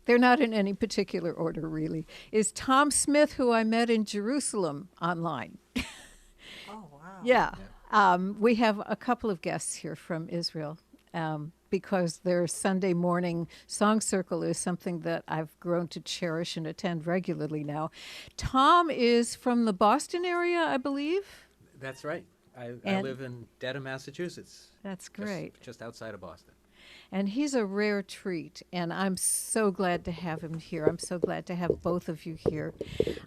they're not in any particular order, really, is Tom Smith, who I met in Jerusalem online. Oh, wow. Yeah. Yeah. We have a couple of guests here from Israel because their Sunday morning song circle is something that I've grown to cherish and attend regularly now. Tom is from the Boston area, I believe. That's right. I And live in Dedham, Massachusetts, that's just great. just outside of Boston. And he's a rare treat, and I'm so glad to have him here. I'm so glad to have both of you here.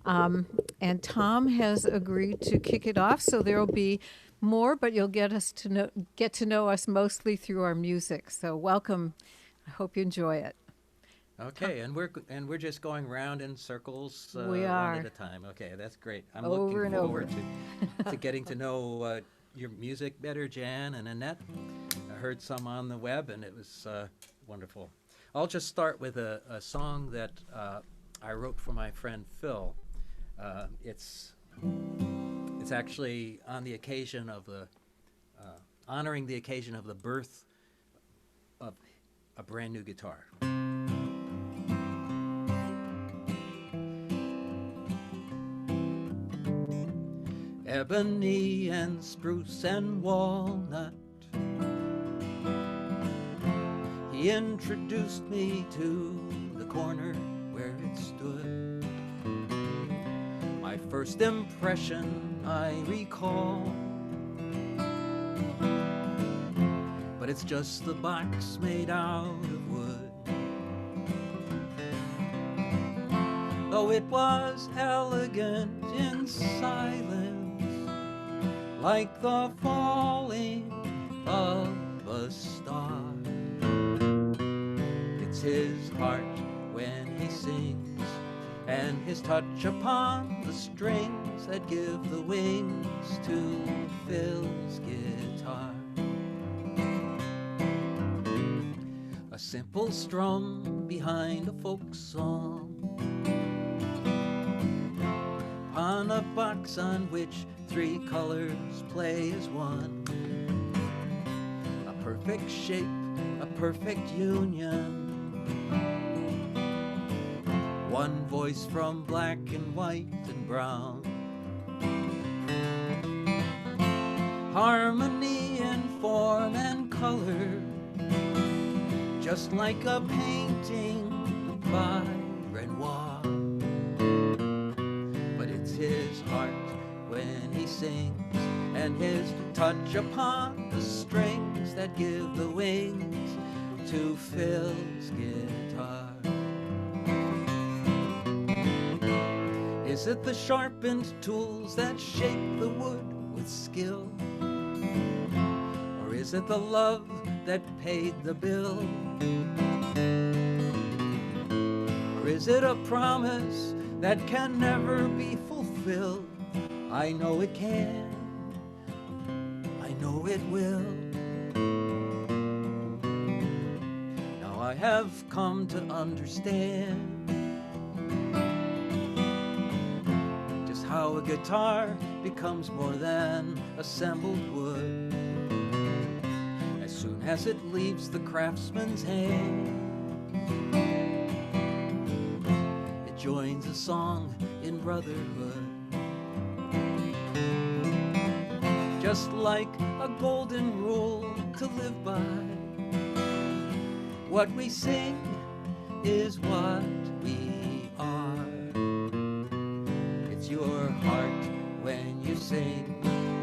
And Tom has agreed to kick it off, so there'll be more, but you'll get to know us mostly through our music. So welcome. I hope you enjoy it. Okay, and we're just going round in circles, We one are. at a time. Okay, that's great. I'm Over looking and forward over. to getting to know your music better, Jan and Annette. I heard some on the web, and it was wonderful. I'll just start with a song that I wrote for my friend Phil. It's actually on the occasion of the honoring the occasion of the birth of a brand new guitar. Ebony and spruce and walnut. He introduced me to the corner where it stood. My first impression I recall, but it's just the box made out of wood. Though it was elegant in silence, like the falling of a star. It's his heart when he sings, and his touch upon the strings that give the wings to Phil's guitar. A simple strum behind a folk song, on a box on which three colors play as one. A perfect shape, a perfect union. One voice from black and white and brown. Harmony in form and color, just like a painting by Renoir. But it's his heart when he sings, and his touch upon the strings that give the wings to Phil's guitar. Is it the sharpened tools that shape the wood with skill? Or is it the love that paid the bill? Or is it a promise that can never be fulfilled? I know it can, I know it will. Now I have come to understand just how a guitar becomes more than assembled wood. As soon as it leaves the craftsman's hand, it joins a song in brotherhood. Just like a golden rule to live by, what we sing is what we are. It's your heart when you sing,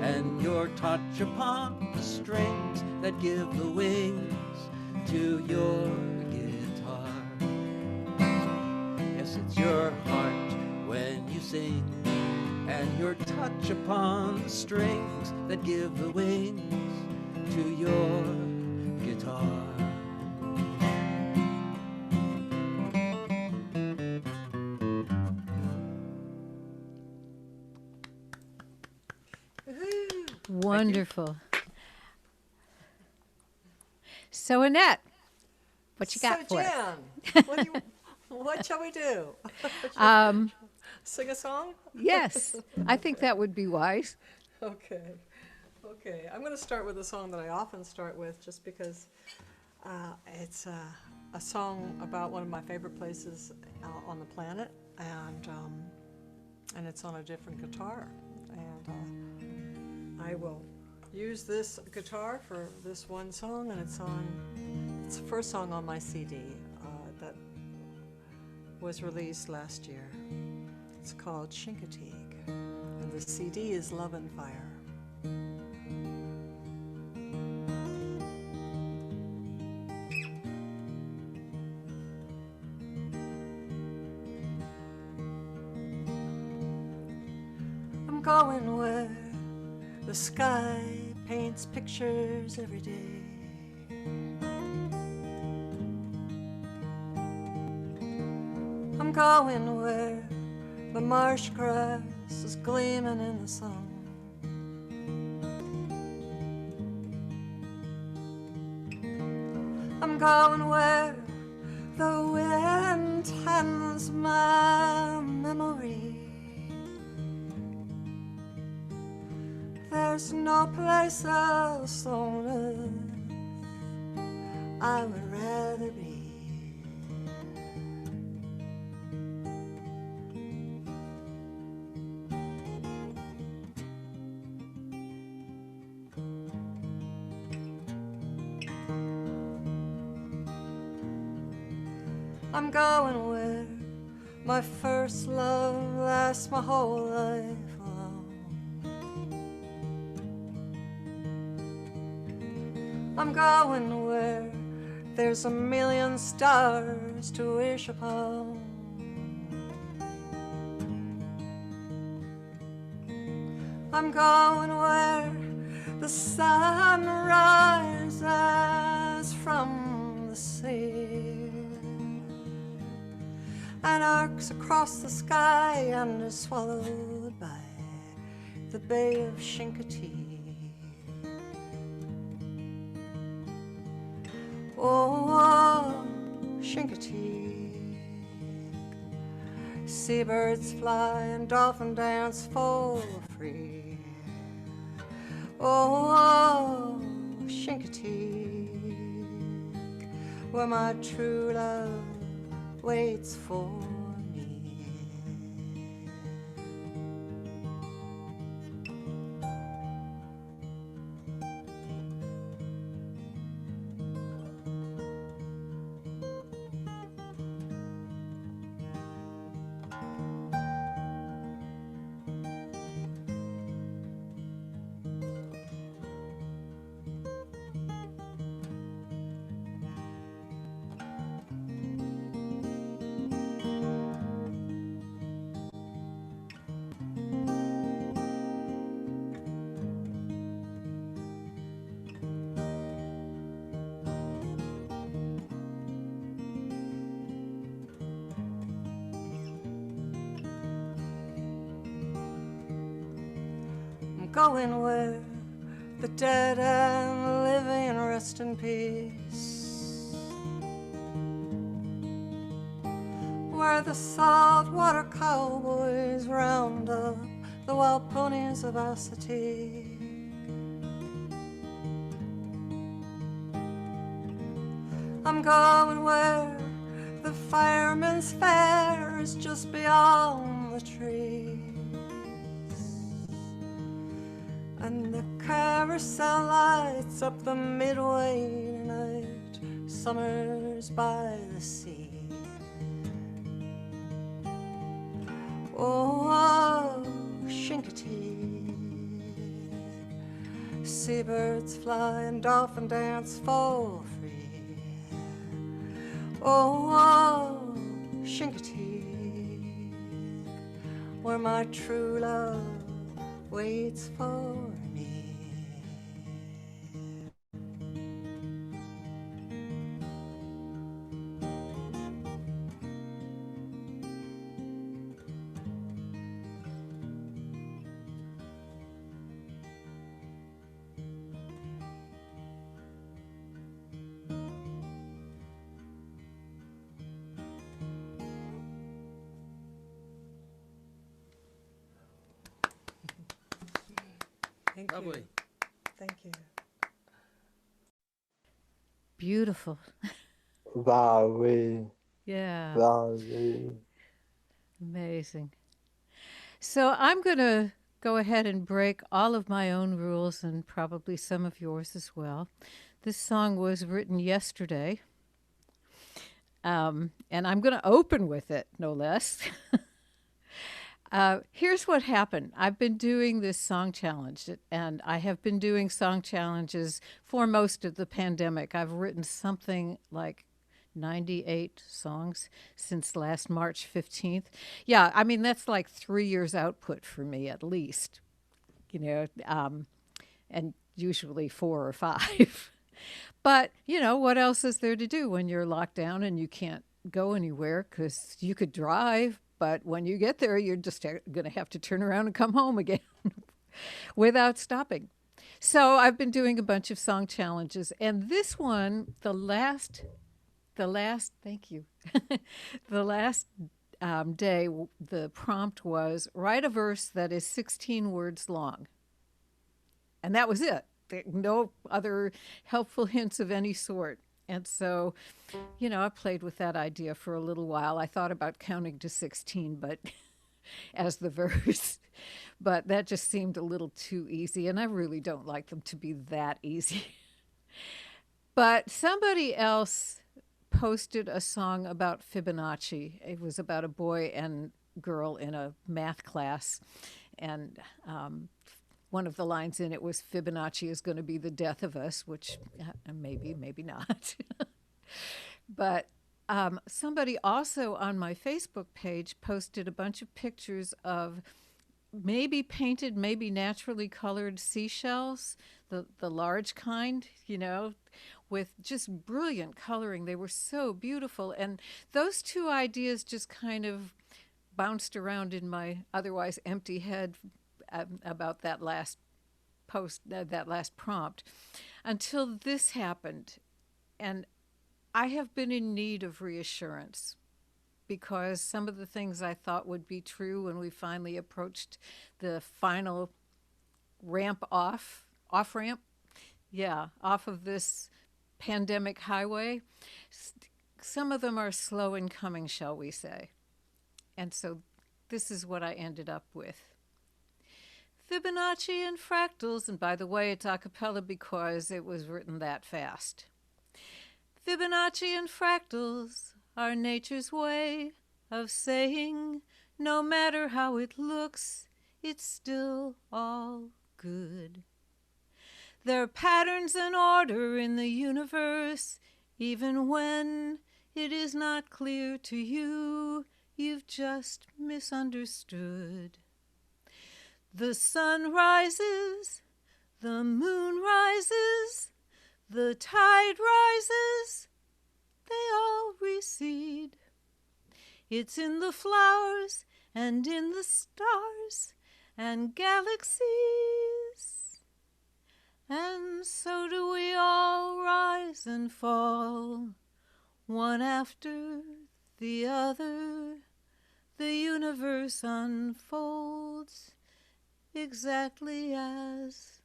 and your touch upon the strings that give the wings to your guitar. Yes, it's your heart when you sing, and your touch upon the strings that give the wings to your guitar. Wonderful. So Annette, what you got so for us? Jan, what shall we do? Sing a song? Yes, I think that would be wise. Okay. Okay. I'm going to start with a song that I often start with just because it's a song about one of my favorite places on the planet, and it's on a different guitar. And I will use this guitar for this one song, and it's the first song on my CD that was released last year. It's called Chincoteague, and the CD is Love and Fire. I'm going where the sky paints pictures every day. I'm going where the marsh grass is gleaming in the sun. I'm going where the wind tends my memory. There's no place else on earth I would rather be. I'm going where my first love lasts my whole life long. I'm going where there's a million stars to wish upon. I'm going where the sun rises from the sea and arcs across the sky and is swallowed by the Bay of Chincoteague. Oh, Chincoteague. Seabirds fly and dolphin dance full free. Oh, Chincoteague, where my true love waits for me. Going where the dead and living rest in peace, where the saltwater cowboys round up the wild ponies of Assateague. I'm going where the fireman's fair is just beyond the trees, and the carousel lights up the midway tonight, summers by the sea. Oh, Chincoteague. Seabirds fly and dolphin dance for free. Oh, Chincoteague, where my true love waits for me. Thank Lovely. you. Thank you. Beautiful. Very, Yeah, very. amazing. So I'm going to go ahead and break all of my own rules and probably some of yours as well. This song was written yesterday, and I'm going to open with it, no less. Here's what happened. I've been doing this song challenge, and I have been doing song challenges for most of the pandemic. I've written something like 98 songs since last March 15th. Yeah, I mean, that's like 3 years output for me at least, and usually 4 or 5. But, what else is there to do when you're locked down and you can't go anywhere? Because you could drive, but when you get there, you're just going to have to turn around and come home again without stopping. So I've been doing a bunch of song challenges, and this one, thank you, the last day, the prompt was write a verse that is 16 words long. And that was it. No other helpful hints of any sort. And so, I played with that idea for a little while. I thought about counting to 16, but as the verse, but that just seemed a little too easy. And I really don't like them to be that easy. But somebody else posted a song about Fibonacci. It was about a boy and girl in a math class. And one of the lines in it was Fibonacci is going to be the death of us, which maybe not. But somebody also on my Facebook page posted a bunch of pictures of maybe painted, maybe naturally colored seashells, the large kind, with just brilliant coloring. They were so beautiful. And those two ideas just kind of bounced around in my otherwise empty head about that last post, that last prompt, until this happened. And I have been in need of reassurance because some of the things I thought would be true when we finally approached the final off ramp, off of this pandemic highway, some of them are slow in coming, shall we say. And so this is what I ended up with. Fibonacci and fractals, and by the way, it's a cappella because it was written that fast. Fibonacci and fractals are nature's way of saying no matter how it looks, it's still all good. There are patterns and order in the universe, even when it is not clear to you, you've just misunderstood. The sun rises, the moon rises, the tide rises, they all recede. It's in the flowers and in the stars and galaxies. And so do we all rise and fall, one after the other. The universe unfolds exactly as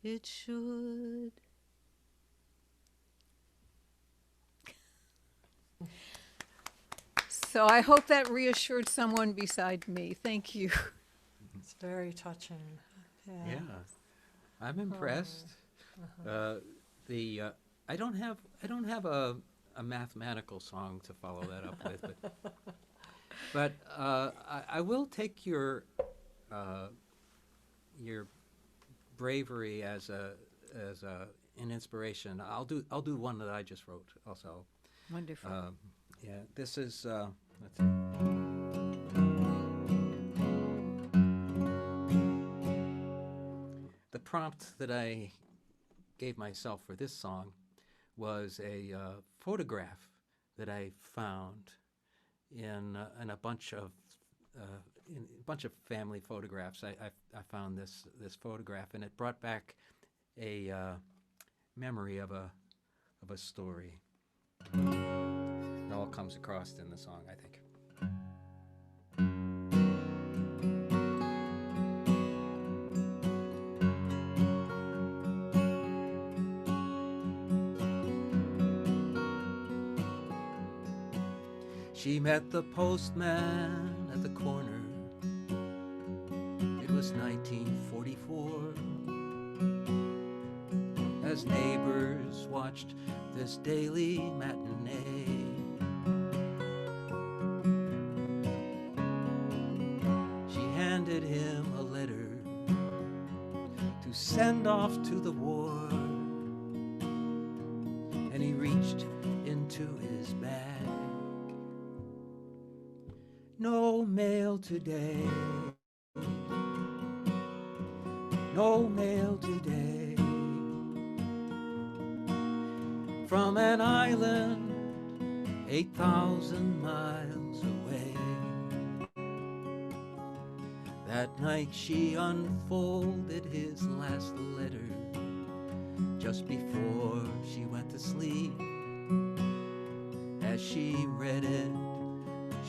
it should. So I hope that reassured someone beside me. Thank you. It's very touching. Yeah, I'm impressed. I don't have a mathematical song to follow that up with, but I will take your bravery as an inspiration. I'll do one that I just wrote also. Wonderful. This is let's see. The prompt that I gave myself for this song was a photograph that I found in a bunch of family photographs. I found this photograph, and it brought back a memory of a story. It all comes across in the song, I think. She met the postman at the corner. It was 1944. As neighbors watched this daily matinee, she handed him a letter to send off to the war, and he reached into his bag. No mail today, no mail today, from an island 8,000 miles away. That night she unfolded his last letter just before she went to sleep. As she read it,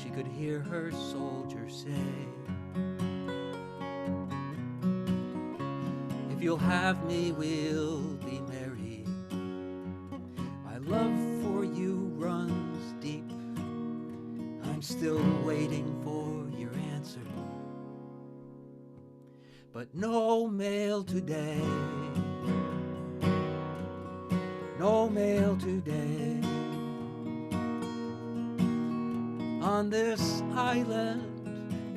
she could hear her soldier say, if you'll have me, we'll be married. My love for you runs deep. I'm still waiting for your answer, but no mail today, no mail today, on this island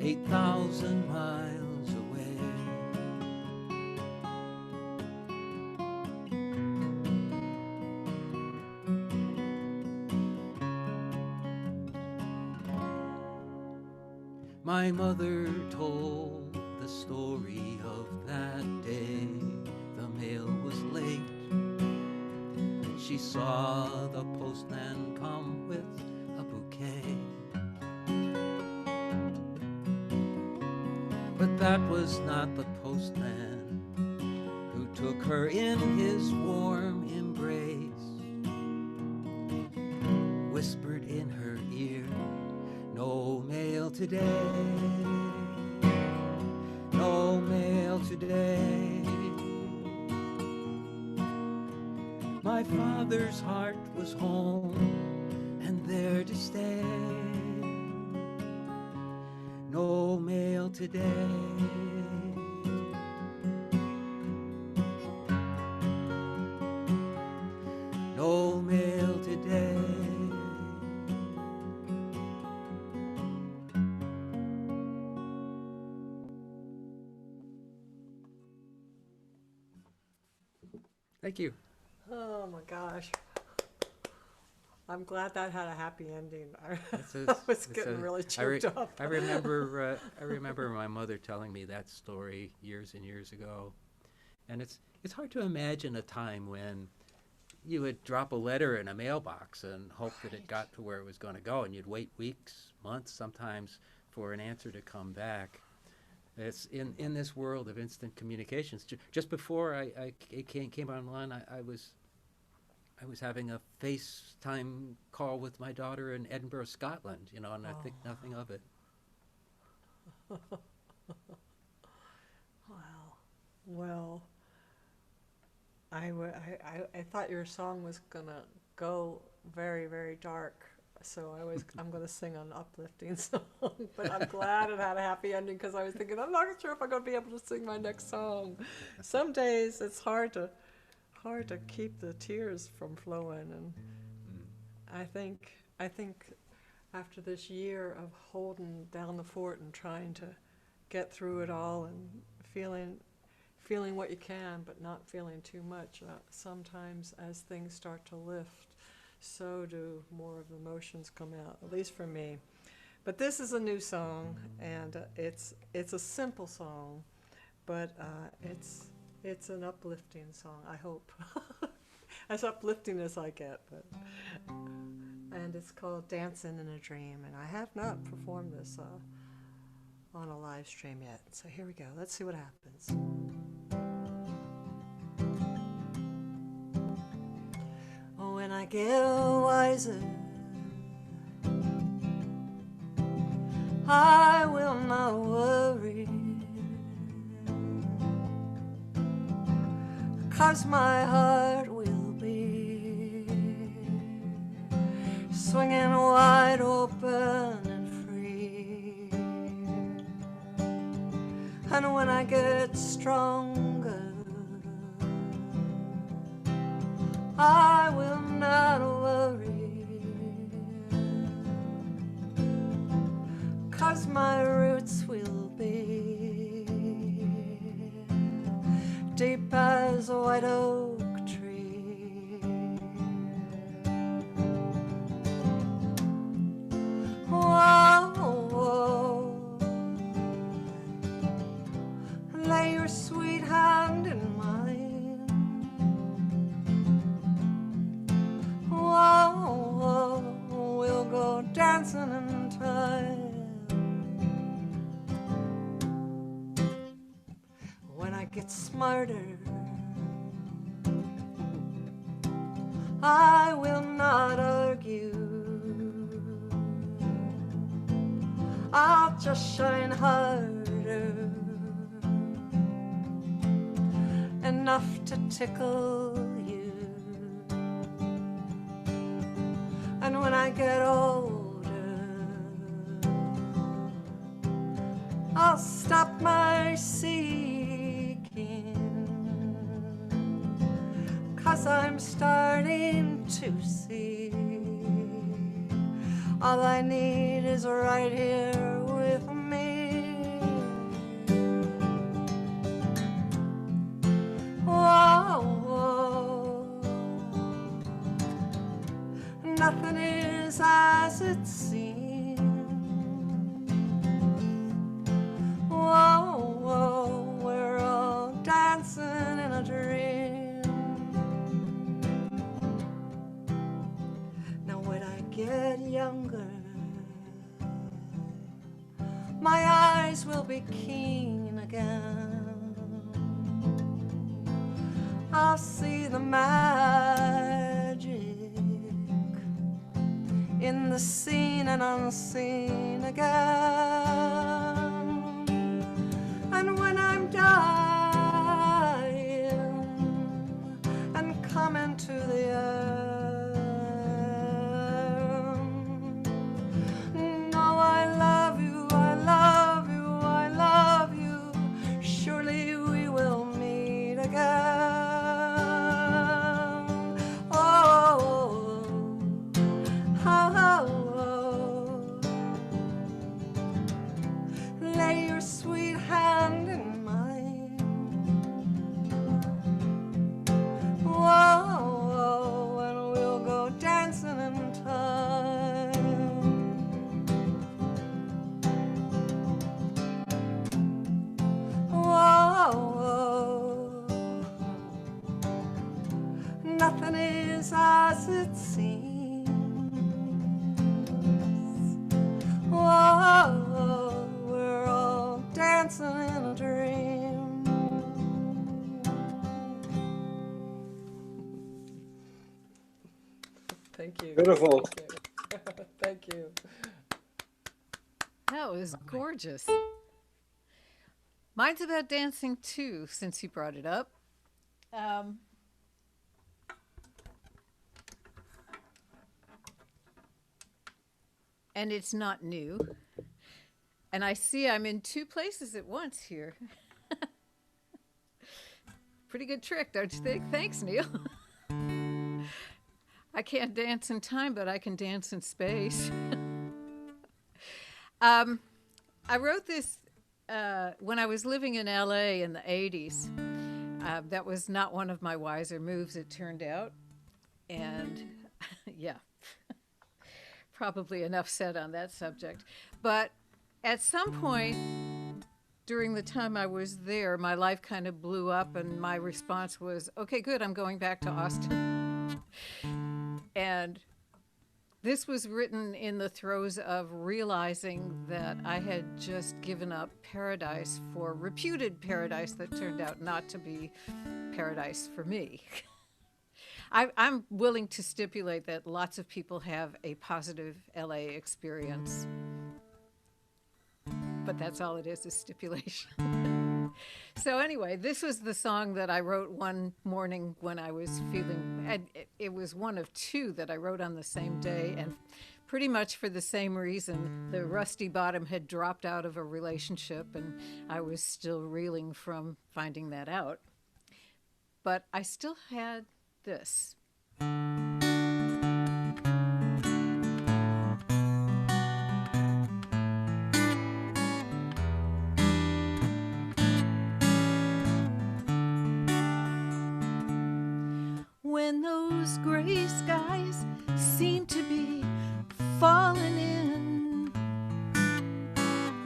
8,000 miles away. My mother told the story of that day. The mail was late. She saw the postman come with a bouquet. But that was not the postman who took her in his warm embrace, whispered in her ear, no mail today, no mail today. My father's heart was home and there to stay. No mail today. No mail today. Thank you. Oh my gosh. I'm glad that had a happy ending. I It's was getting really choked up. I remember my mother telling me that story years and years ago, and it's hard to imagine a time when you would drop a letter in a mailbox and hope that it got to where it was going to go, and you'd wait weeks, months, sometimes for an answer to come back. It's in this world of instant communications. Just before I came online, I was having a FaceTime call with my daughter in Edinburgh, Scotland, and I think nothing of it. Wow. Well, I thought your song was gonna go very, very dark, so I'm gonna sing an uplifting song. But I'm glad it had a happy ending, because I was thinking I'm not sure if I'm gonna be able to sing my next song. Some days it's hard to keep the tears from flowing, and I think after this year of holding down the fort and trying to get through it all and feeling what you can but not feeling too much, sometimes as things start to lift, so do more of the emotions come out, at least for me. But this is a new song, and it's a simple song, but it's an uplifting song, I hope. As uplifting as I get. And it's called Dancing in a Dream, and I have not performed this on a live stream yet. So here we go. Let's see what happens. When I get wiser, I will not worry, 'cause my heart will be swinging wide open And when I get stronger, I will not worry, 'cause my roots will be deep as a white oak tree. Whoa, whoa. Lay your sweet hand in mine. Whoa, whoa. We'll go dancing in time. When I get smarter, I will not argue. I'll just shine harder, enough to tickle you. And when I get older, I'll stop my seeking, 'cause I'm starting to see all I need is right here with me. Whoa, whoa. Nothing is as it seems. Whoa, whoa. We're all dancing in a dream. Now when I get younger, my eyes will be keen again. I'll see the magic in the seen and unseen again. And when I'm dying and coming to the end, no, I love you, I love you, I love you. Surely we will meet again. Lay your sweet hand in mine. Whoa, whoa, and we'll go dancing in time. Whoa, whoa. Nothing is as it seems. Whoa, we're all dancing in a dream. Thank you. Beautiful. Thank you. Thank you. That was gorgeous. Mine's about dancing too, since you brought it up. And it's not new. And I see I'm in two places at once here. Pretty good trick, don't you think? Thanks, Neil. I can't dance in time, but I can dance in space. I wrote this when I was living in LA in the 80s. That was not one of my wiser moves, it turned out. And yeah, probably enough said on that subject. But at some point during the time I was there, my life kind of blew up, and my response was, okay, good, I'm going back to Austin. And this was written in the throes of realizing that I had just given up paradise for reputed paradise that turned out not to be paradise for me. I'm willing to stipulate that lots of people have a positive LA experience, but that's all it is stipulation. So anyway, this was the song that I wrote one morning when I was feeling, and it was one of two that I wrote on the same day, and pretty much for the same reason. The rusty bottom had dropped out of a relationship, and I was still reeling from finding that out. But I still had this. When those gray skies seem to be falling in,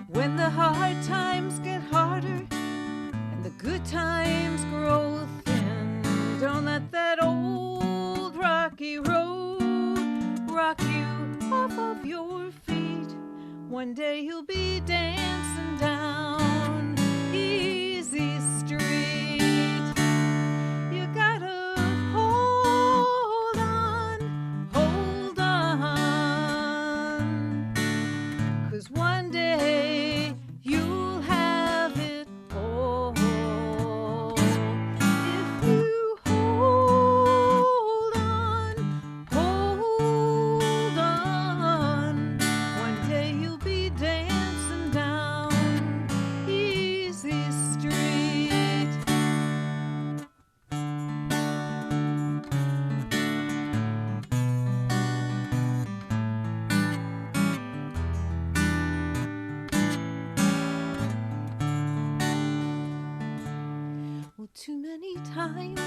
when the hard times get harder and the good times grow thin, don't let that old rocky road rock you off of your feet. One day you'll be dancing down easy street. You gotta hold on, 'cause one day you'll have it all. If you hold on, one day you'll be dancing down easy street. Well, too many times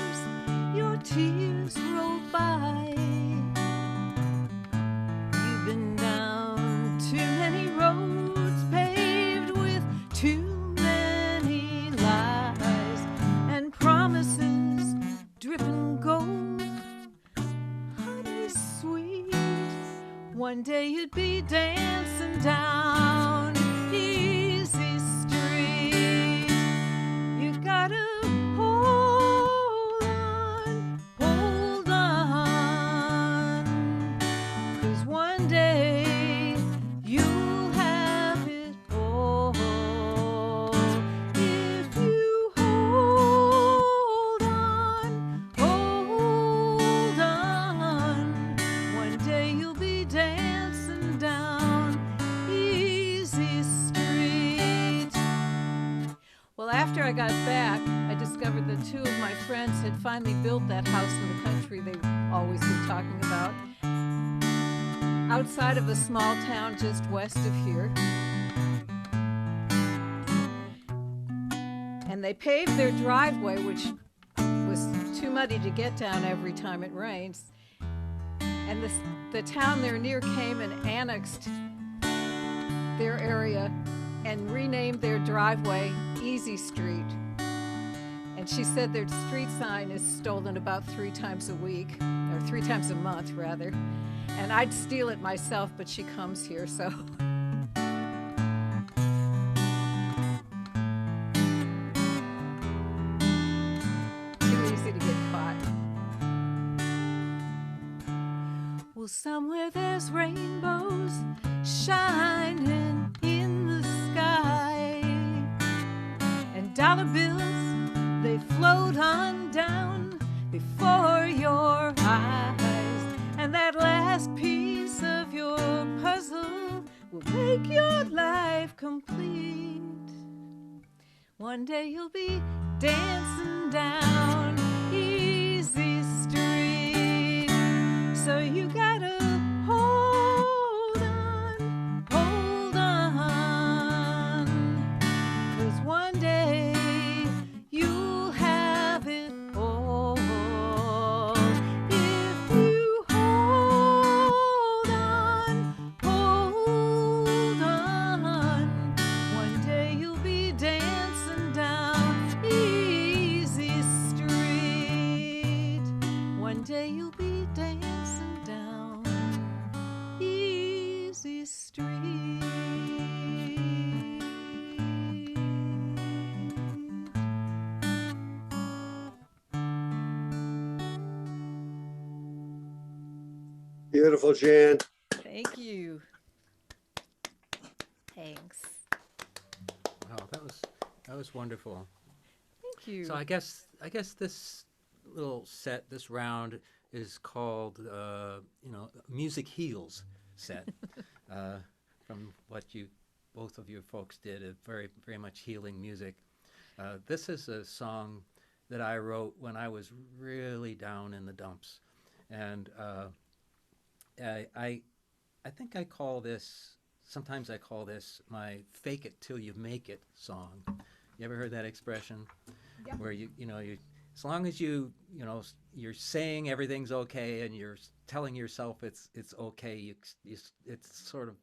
your tears roll by. You've been down too many roads paved with too many lies and promises dripping gold. Honey sweet, one day you'd be dancing down easy street. You gotta hold on, 'cause one day you'll have it all. If you hold on, one day you'll be dancing down easy street. Well, after I got back, I discovered that two of my friends had finally built that house in the country they've always been talking about, outside of a small town just west of here. And they paved their driveway, which was too muddy to get down every time it rains. And the town they're near came and annexed their area and renamed their driveway Easy Street. And she said their street sign is stolen about 3 times a week, or 3 times a month, rather. And I'd steal it myself, but she comes here, so. Too easy to get caught. Well, somewhere there's rainbows shining in the sky, and dollar bills, they float on down before your eyes, and that last piece of your puzzle will make your life complete. One day you'll be dancing down easy street, so you gotta hold on, 'cause one day you'll have it all. If you hold on, one day you'll be dancing down easy street. One day you'll be dancing down easy street. Beautiful, Jan. Thank you. Thanks. Wow, that was wonderful. Thank you. So I guess this little set, this round, is called Music Heals. set from what both of you folks did. Very, very much healing music. This is a song that I wrote when I was really down in the dumps, and I think I call this. Sometimes I call this my "fake it till you make it" song. You ever heard that expression? Yeah. Where you as long as you're saying everything's okay and you're telling yourself it's okay, it sort of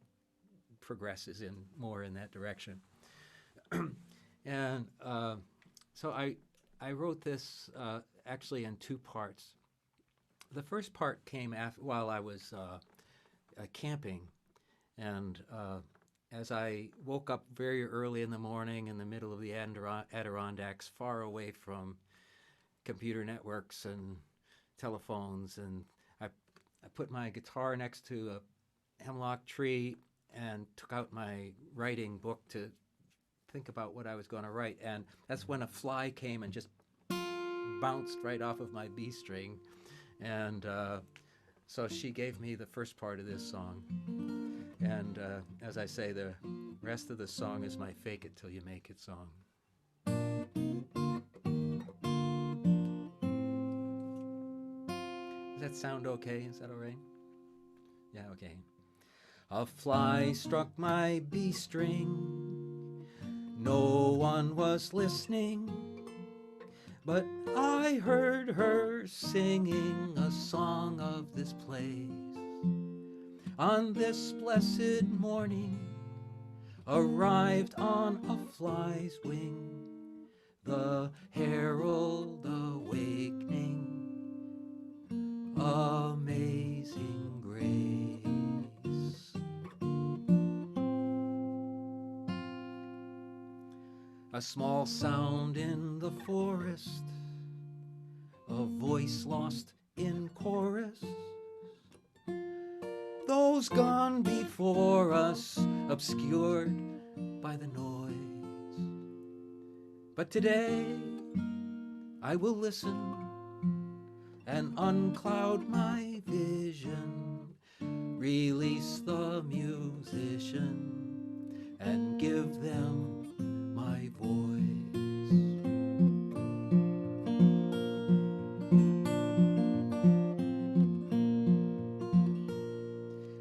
progresses more in that direction. And so I wrote this actually in two parts. The first part came while I was camping, and as I woke up very early in the morning in the middle of the Adirondacks, far away from computer networks and telephones, and I put my guitar next to a hemlock tree and took out my writing book to think about what I was going to write. And that's when a fly came and just bounced right off of my B string. And so she gave me the first part of this song. And as I say, the rest of the song is my "fake it till you make it" song. Does that sound okay? Is that all right? Yeah, okay. A fly struck my B string. No one was listening, but I heard her singing a song of this place. On this blessed morning, arrived on a fly's wing, the herald awakening, amazing grace. A small sound in the forest, a voice lost in chorus. Those gone before us, obscured by the noise. But today I will listen and uncloud my vision, release the musician and give them my voice.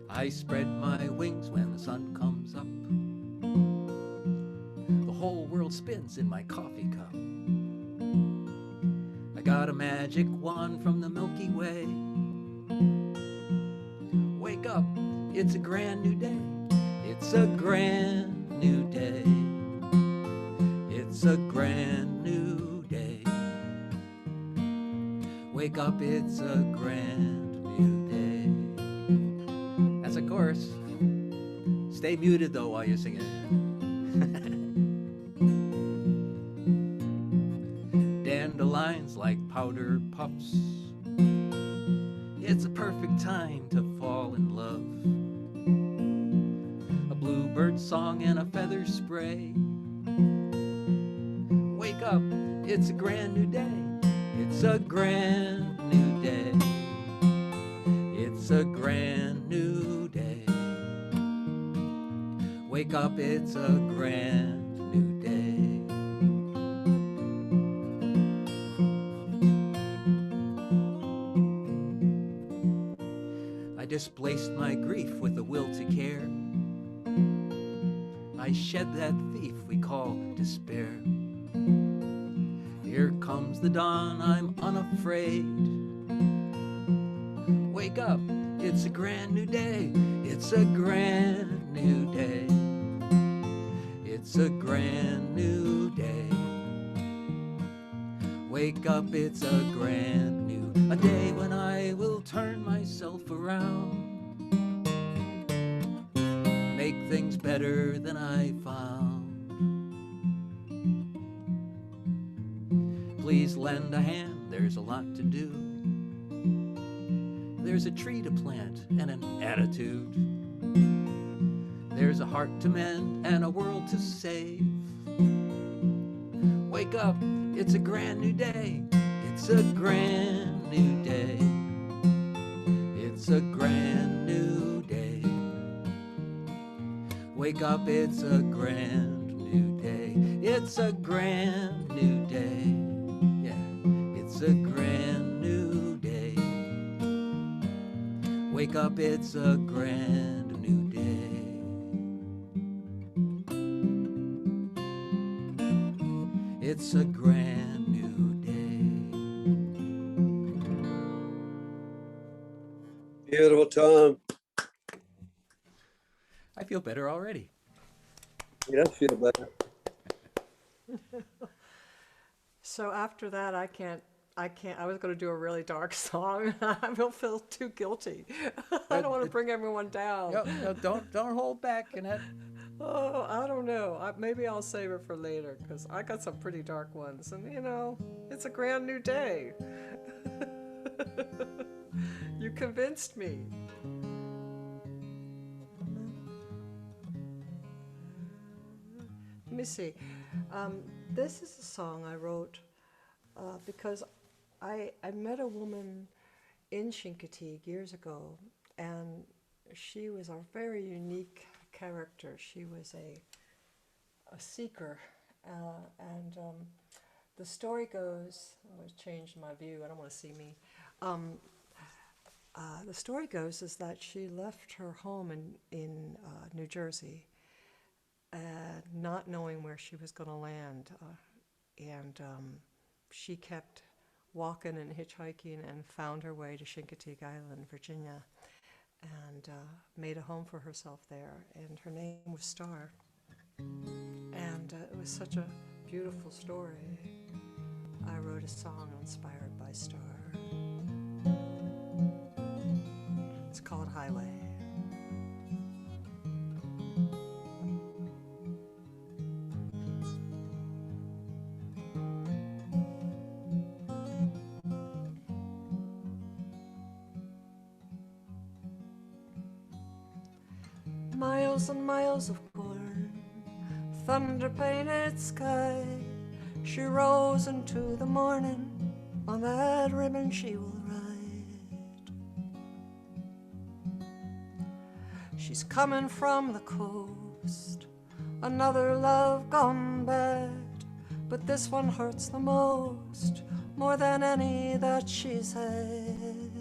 I spread my wings when the sun comes up. The whole world spins in my coffee cup. I got a magic wand from the Milky Way. Wake up, it's a grand new day. It's a grand new day. It's a grand new day. Wake up, it's a grand new day. That's a chorus. Stay muted though while you sing it. Dandelions like powder puffs. It's a perfect time to fall in love. A bluebird song and a feather spray. Wake up, it's a grand new day. It's a grand new day. It's a grand new day. Wake up, it's a grand new day. I displaced my grief with the will to care. I shed that thief we call despair. Here comes the dawn, I'm unafraid. Wake up, it's a grand new day. It's a grand new day. It's a grand new day. Wake up, it's a grand new a day when I will turn myself around. Make things better than I found. Please lend a hand, there's a lot to do. There's a tree to plant and an attitude. There's a heart to mend and a world to save. Wake up, it's a grand new day. It's a grand new day. It's a grand new day. Wake up, it's a grand new day. It's a grand new day. Yeah, it's a grand new day. Wake up, it's a grand new day. It's a grand new day. Beautiful, Tom. I feel better already. He does feel better. So after that, I was going to do a really dark song. I will feel too guilty. I don't want to bring everyone down. No, don't hold back, Annette. Oh, I don't know. Maybe I'll save it for later because I got some pretty dark ones. And, it's a grand new day. You convinced me. Let me see. This is a song I wrote because I met a woman in Chincoteague years ago, and she was a very unique character. She was a seeker, and the story goes, it's changed my view, I don't want to see me. The story goes is that she left her home in New Jersey, not knowing where she was going to land, and she kept walking and hitchhiking and found her way to Chincoteague Island, Virginia, and made a home for herself there, and her name was Star. And it was such a beautiful story. I wrote a song inspired by Star. It's called Highway. Miles and miles of corn, thunder-painted sky. She rose into the morning, on that ribbon she will ride. She's coming from the coast, another love gone bad, but this one hurts the most, more than any that she's had.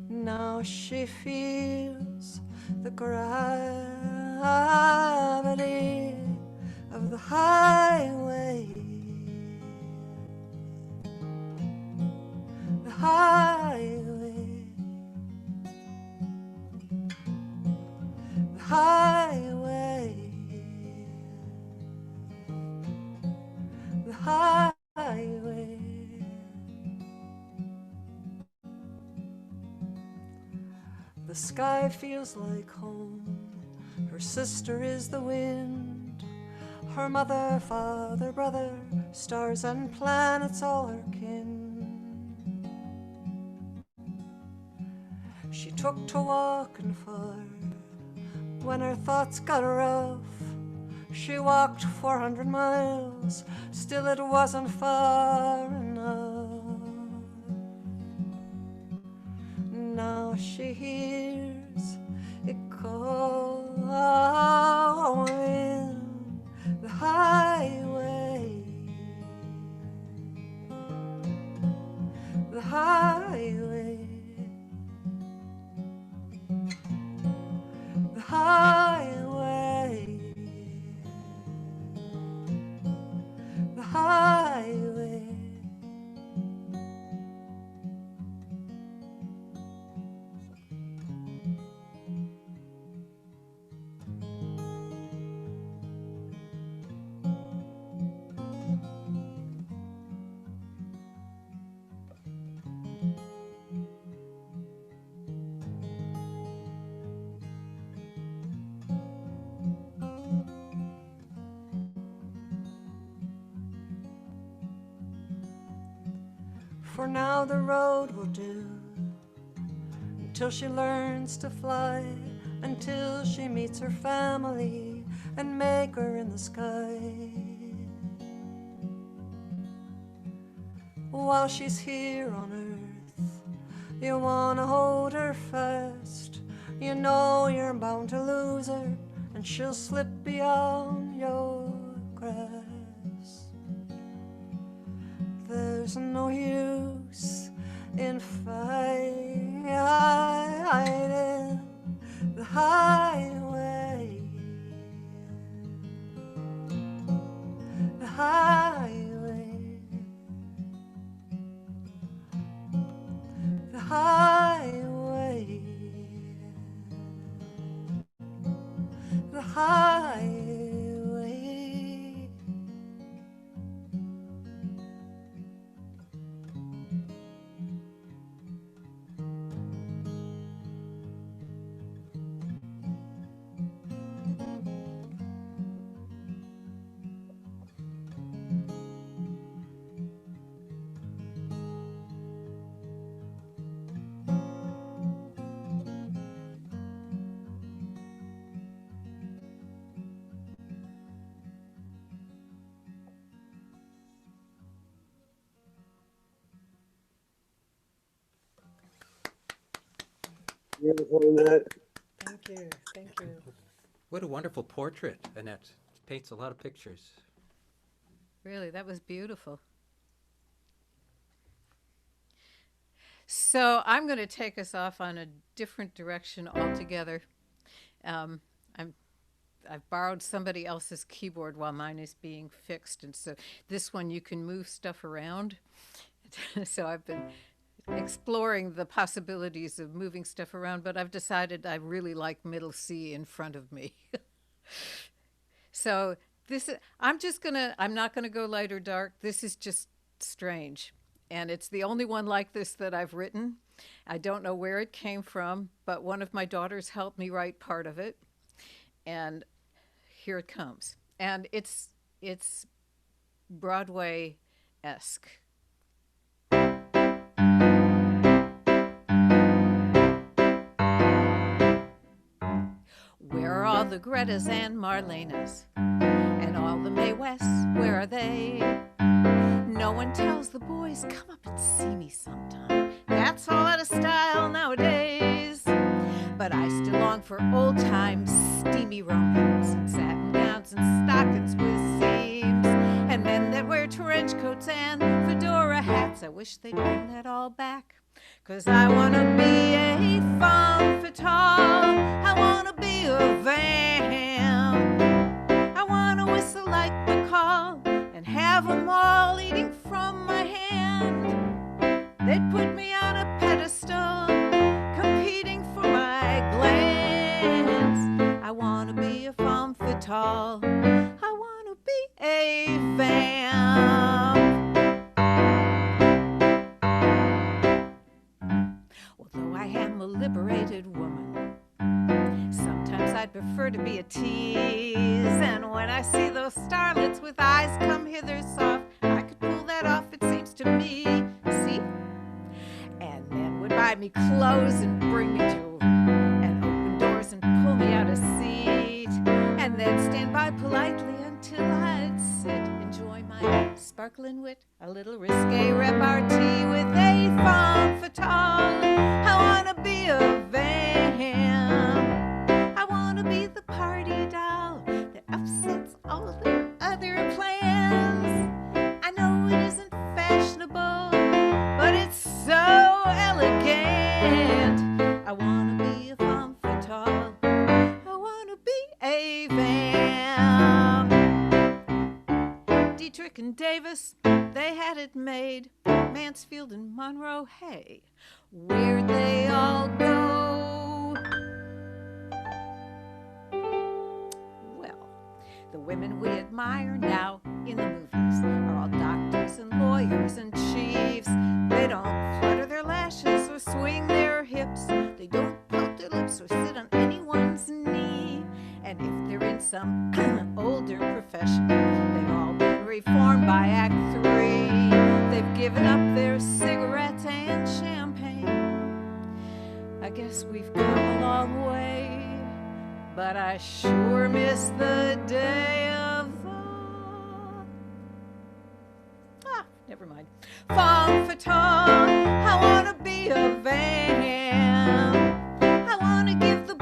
Now she feels the gravity of the highway. The highway. The highway. The highway. The sky feels like home. Her sister is the wind. Her mother, father, brother, stars and planets, all her kin. She took to walking far. When her thoughts got rough, she walked 400 miles. Still it wasn't far enough. Now she hears it calling, the highway, the highway, the highway, the highway. For now the road will do, until she learns to fly, until she meets her family and maker in the sky. While she's here on earth, you wanna hold her fast, You know you're bound to lose her, and she'll slip beyond your grasp. There's no use in fighting the highway. The highway. The highway. The highway. Beautiful, Annette. Thank you, thank you. What a wonderful portrait, Annette. Paints a lot of pictures. Really, that was beautiful. So I'm going to take us off on a different direction altogether. I've borrowed somebody else's keyboard while mine is being fixed, and so this one you can move stuff around. So I've been exploring the possibilities of moving stuff around, but I've decided I really like middle C in front of me. So this is, I'm not gonna go light or dark. This is just strange. And it's the only one like this that I've written. I don't know where it came from, but one of my daughters helped me write part of it. And here it comes. And it's Broadway-esque. Where are all the Gretas and Marlenas? And all the Mae Wests, where are they? No one tells the boys, come up and see me sometime. That's all out of style nowadays. But I still long for old times, steamy romance, and satin gowns and stockings with seams, and men that wear trench coats and fedora hats. I wish they'd bring that all back, 'cause I wanna be a femme fatale. I wanna be a vamp. I wanna whistle like McCall and have 'em all eating from my hand. They'd put me on a pedestal, competing for my glance. I wanna be a femme fatale. I wanna be a vamp. Although I am a liberated woman, sometimes I'd prefer to be a tease. And when I see those starlets with eyes come hither soft, I could pull that off, it seems to me. See? And men would buy me clothes and bring me to, and open doors and pull me out a seat, and then stand by politely until I'd sit, enjoy my sparkling wit, a little risque repartee with a femme fatale. I wanna be a vamp. I wanna be the party doll that upsets all their other plans. I know it isn't fashionable, but it's so elegant. I wanna be a femme fatale. I wanna be a vamp. Dietrich and Davis, they had it made. Mansfield and Monroe, hey, where'd they all go? Well, the women we admire now in the movies are all doctors and lawyers and chiefs. They don't flutter their lashes or swing their hips. They don't pout their lips or sit on anyone's knee. And if they're in some older profession, they've all been reformed by Act 3. They've given up their cigarettes and champagne. I guess we've come a long way, but I sure miss the day of the... never mind. Femme fatale, I wanna be a vamp. I wanna give the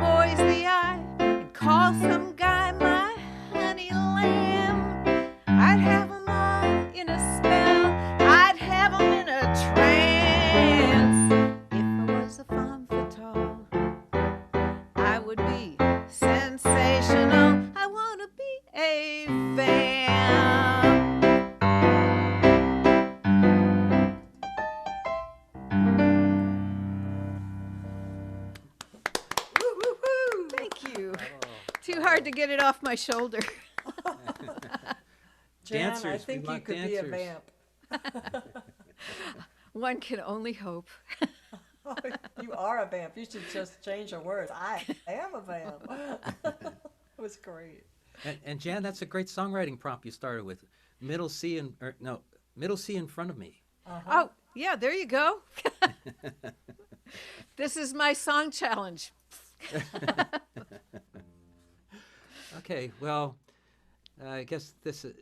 would be sensational. I want to be a fan. Woo, woo, woo. Thank you. Oh, Too hard to get it off my shoulder. Jan, I Dancers, we think you want could be a dancers. vamp. One can only hope. You are a vamp. You should just change your words. I am a vamp. It was great. And Jan, that's a great songwriting prompt you started with. Middle C in front of me. Oh, yeah, there you go. This is my song challenge. Okay, well, I guess this is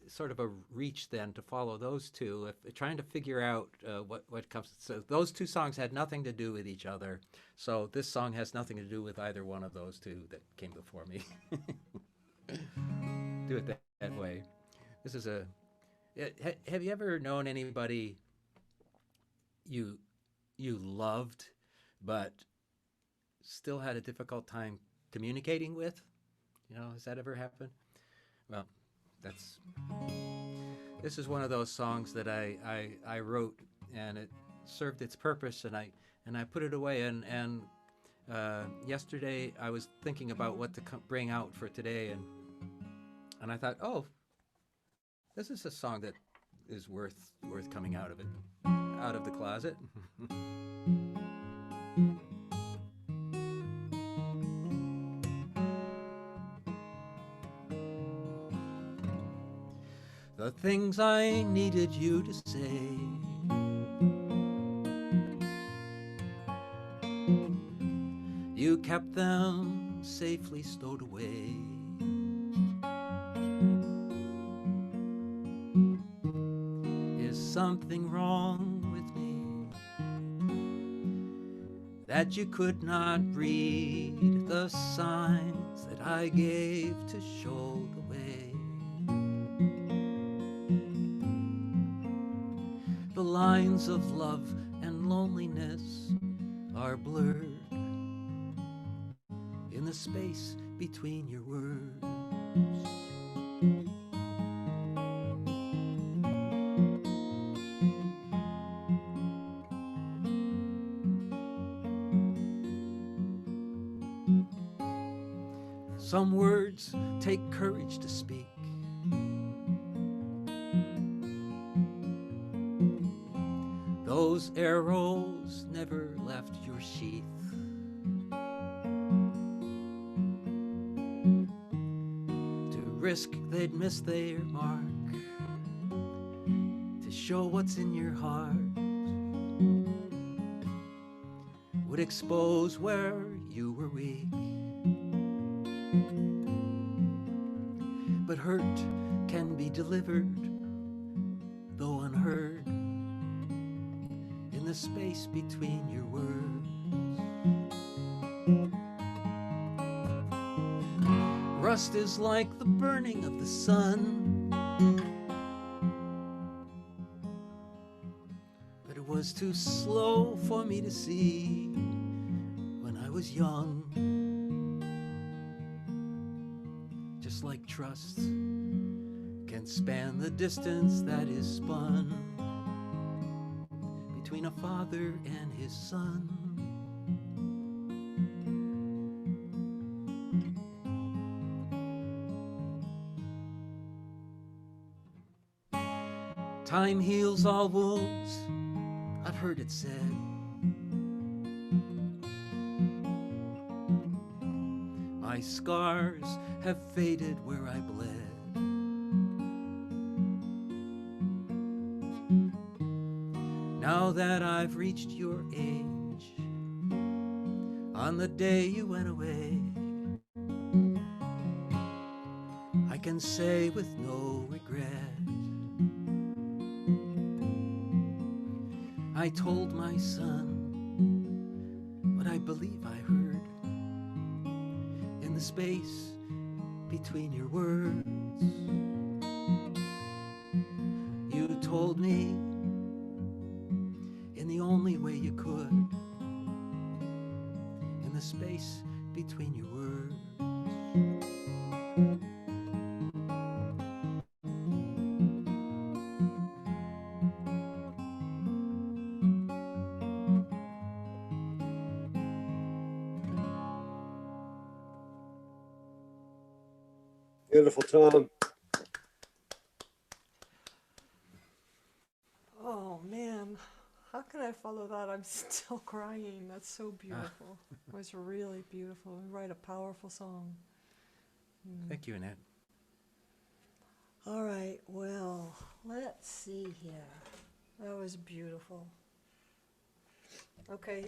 sort of a reach then to follow those two, trying to figure out what comes. So those two songs had nothing to do with each other. So this song has nothing to do with either one of those two that came before me. Do it that way. This is a. Have you ever known anybody you loved, but still had a difficult time communicating with? You know, has that ever happened? Well, this is one of those songs that I wrote, and it served its purpose, and I put it away. And yesterday I was thinking about what to bring out for today, and I thought, oh, this is a song that is worth coming out of the closet. The things I needed you to say, you kept them safely stowed away. Is something wrong with me that you could not read the signs that I gave to show the way? The lines of love and loneliness are blurred in the space between your words. Some words take courage to speak. Those arrows never left your sheath. To risk they'd miss their mark, to show what's in your heart, would expose where you were weak. But hurt can be delivered, though unheard, in the space between your words. Rust is like the burning of the sun, but it was too slow for me to see when I was young. Just like trust can span the distance that is spun between a father and his son. Time heals all wounds, I've heard it said. My scars have faded where I bled. Now that I've reached your age, on the day you went away, I can say with no regret, I told my son what I believe I heard in the space between your words. You told me in the only way you could, in the space between your words. Beautiful, Tom. Oh man, how can I follow that? I'm still crying. That's so beautiful. It was really beautiful. You write a powerful song. Thank you, Annette. All right, well, let's see here. That was beautiful. Okay,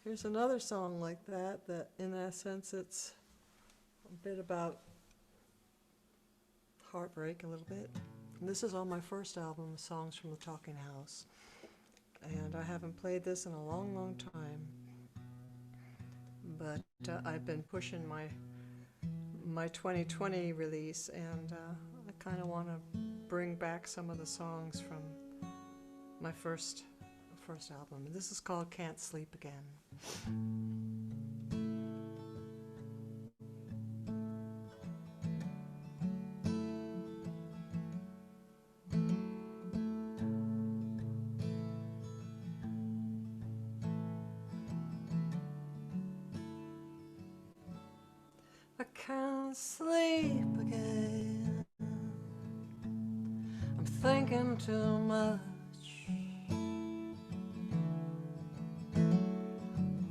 here's another song like that in essence it's a bit about heartbreak a little bit. And this is on my first album, Songs from the Talking House. And I haven't played this in a long, long time. But I've been pushing my 2020 release, and I kind of want to bring back some of the songs from my first album. And this is called Can't Sleep Again. I can't sleep again. I'm thinking too much,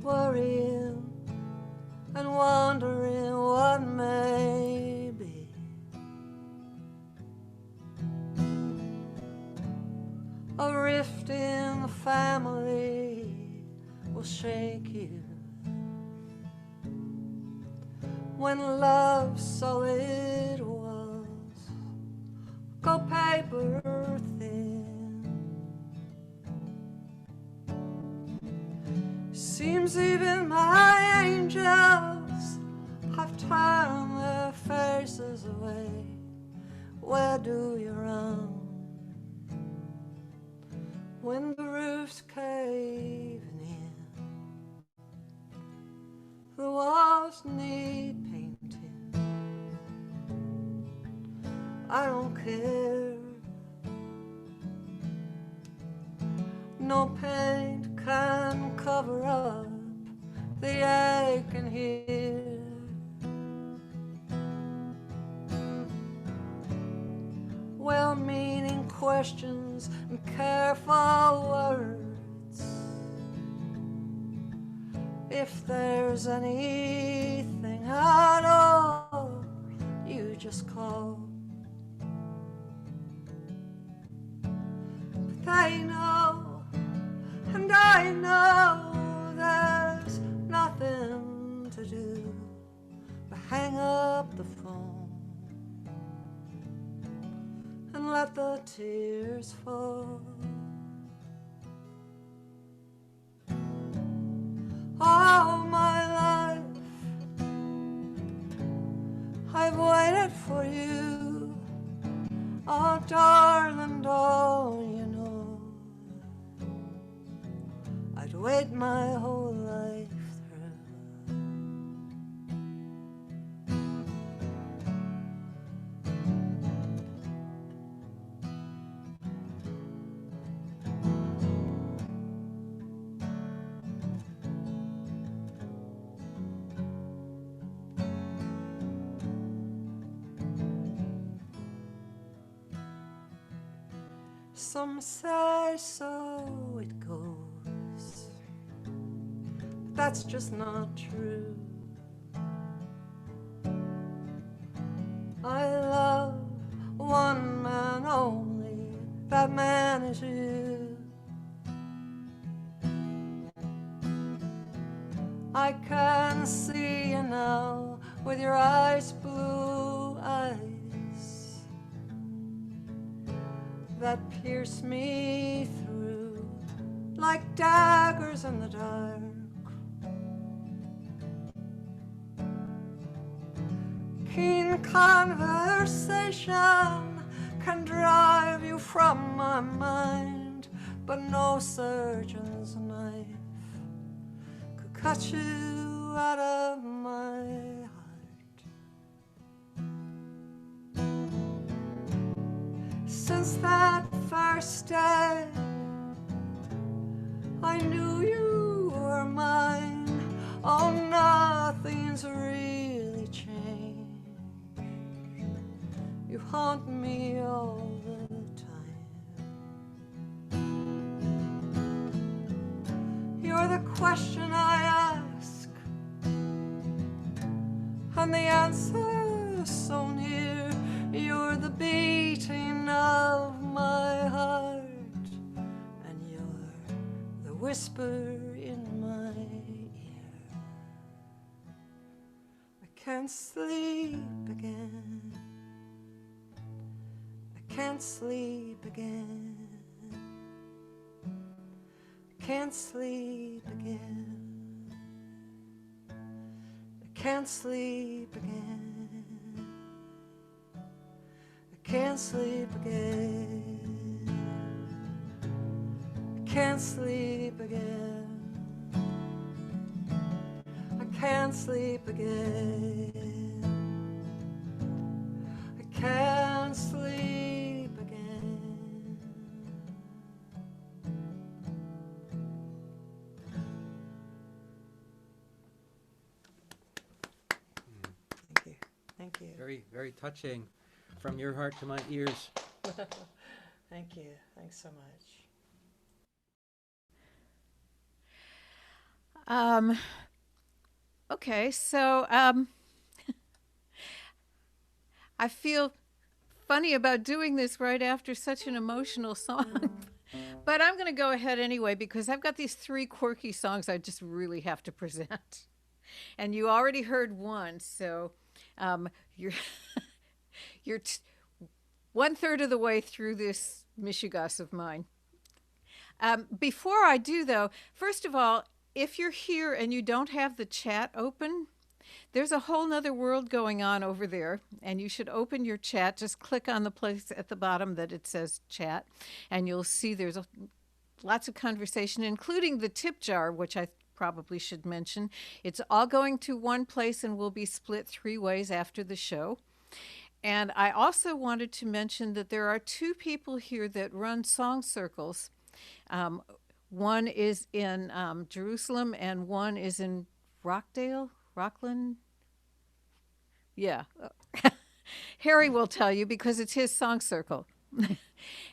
worrying and wondering what may be. A rift in the family will shake you when love solid walls go paper thin. Seems even my angels have turned their faces away. Where do you run when the roof's caving in? The walls need painting. I don't care. No paint can cover up the ache in here. Well-meaning questions and careful words. If there's anything at all, you just call. But they know, and I know, there's nothing to do but hang up the phone and let the tears fall. All my life I've waited for you. Oh, darling, don't you know I'd wait my whole life through. Some say so it goes, but that's just not true. I love one man only, that man is you. I can see you now with your ice blue eyes that pierce me through like daggers in the dark. Keen conversation can drive you from my mind, but no surgeon's knife could cut you out of my heart. Since that first day, I knew you were mine. Oh, nothing's really changed. You haunt me all the time. You're the question I ask, and the answer so near. You're the beating of my heart, and you're the whisper in my ear. I can't sleep again. I can't sleep again. I can't sleep again. I can't sleep again. I can't sleep again. I can't sleep again. I can't sleep again. I can't sleep again. Thank you. Thank you. Very, very touching. From your heart to my ears. Thank you. Thanks so much. Okay, so I feel funny about doing this right after such an emotional song. But I'm going to go ahead anyway because I've got these 3 quirky songs I just really have to present. And you already heard one, so you're you're 1/3 of the way through this mishigas of mine. Before I do, though, first of all, if you're here and you don't have the chat open, there's a whole nother world going on over there, and you should open your chat. Just click on the place at the bottom that it says chat, and you'll see there's lots of conversation, including the tip jar, which I probably should mention. It's all going to one place and will be split 3 ways after the show. And I also wanted to mention that there are 2 people here that run song circles. One is in Jerusalem and one is in Rockland. Yeah. Harry will tell you because it's his song circle.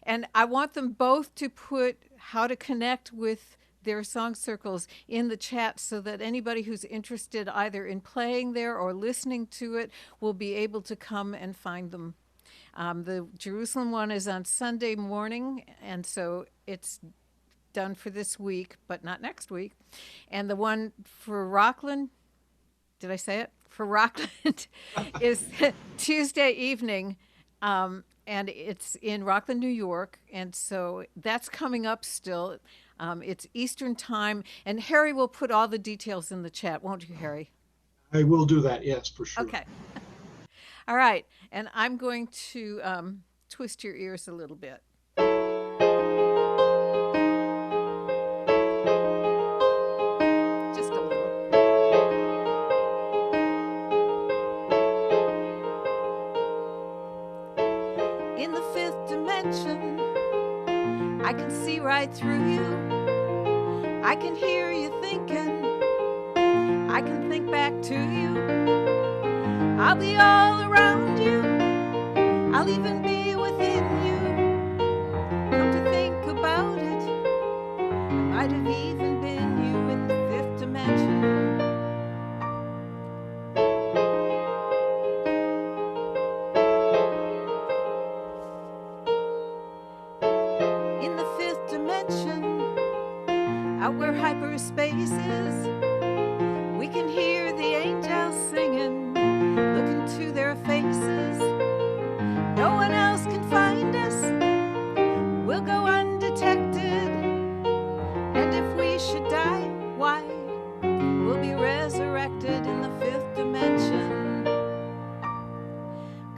And I want them both to put how to connect with their song circles in the chat so that anybody who's interested either in playing there or listening to it will be able to come and find them. The Jerusalem one is on Sunday morning, and so it's done for this week, but not next week. And the one for Rockland, did I say it? For Rockland is Tuesday evening, and it's in Rockland, New York, and so that's coming up still. It's Eastern time, and Harry will put all the details in the chat, won't you, Harry? I will do that, yes, for sure. Okay. All right, and I'm going to twist your ears a little bit. Just a little. In the 5th dimension, I can see right through you. I can hear you thinking. I can think back to you. I'll be all around you. I'll even be within you. Come to think about it, I might have even been you in the 5th dimension. In the 5th dimension, out where hyperspace is, we can hear the angels singing, look into their faces. No one else can find us, we'll go undetected. And if we should die, why, we'll be resurrected in the 5th dimension.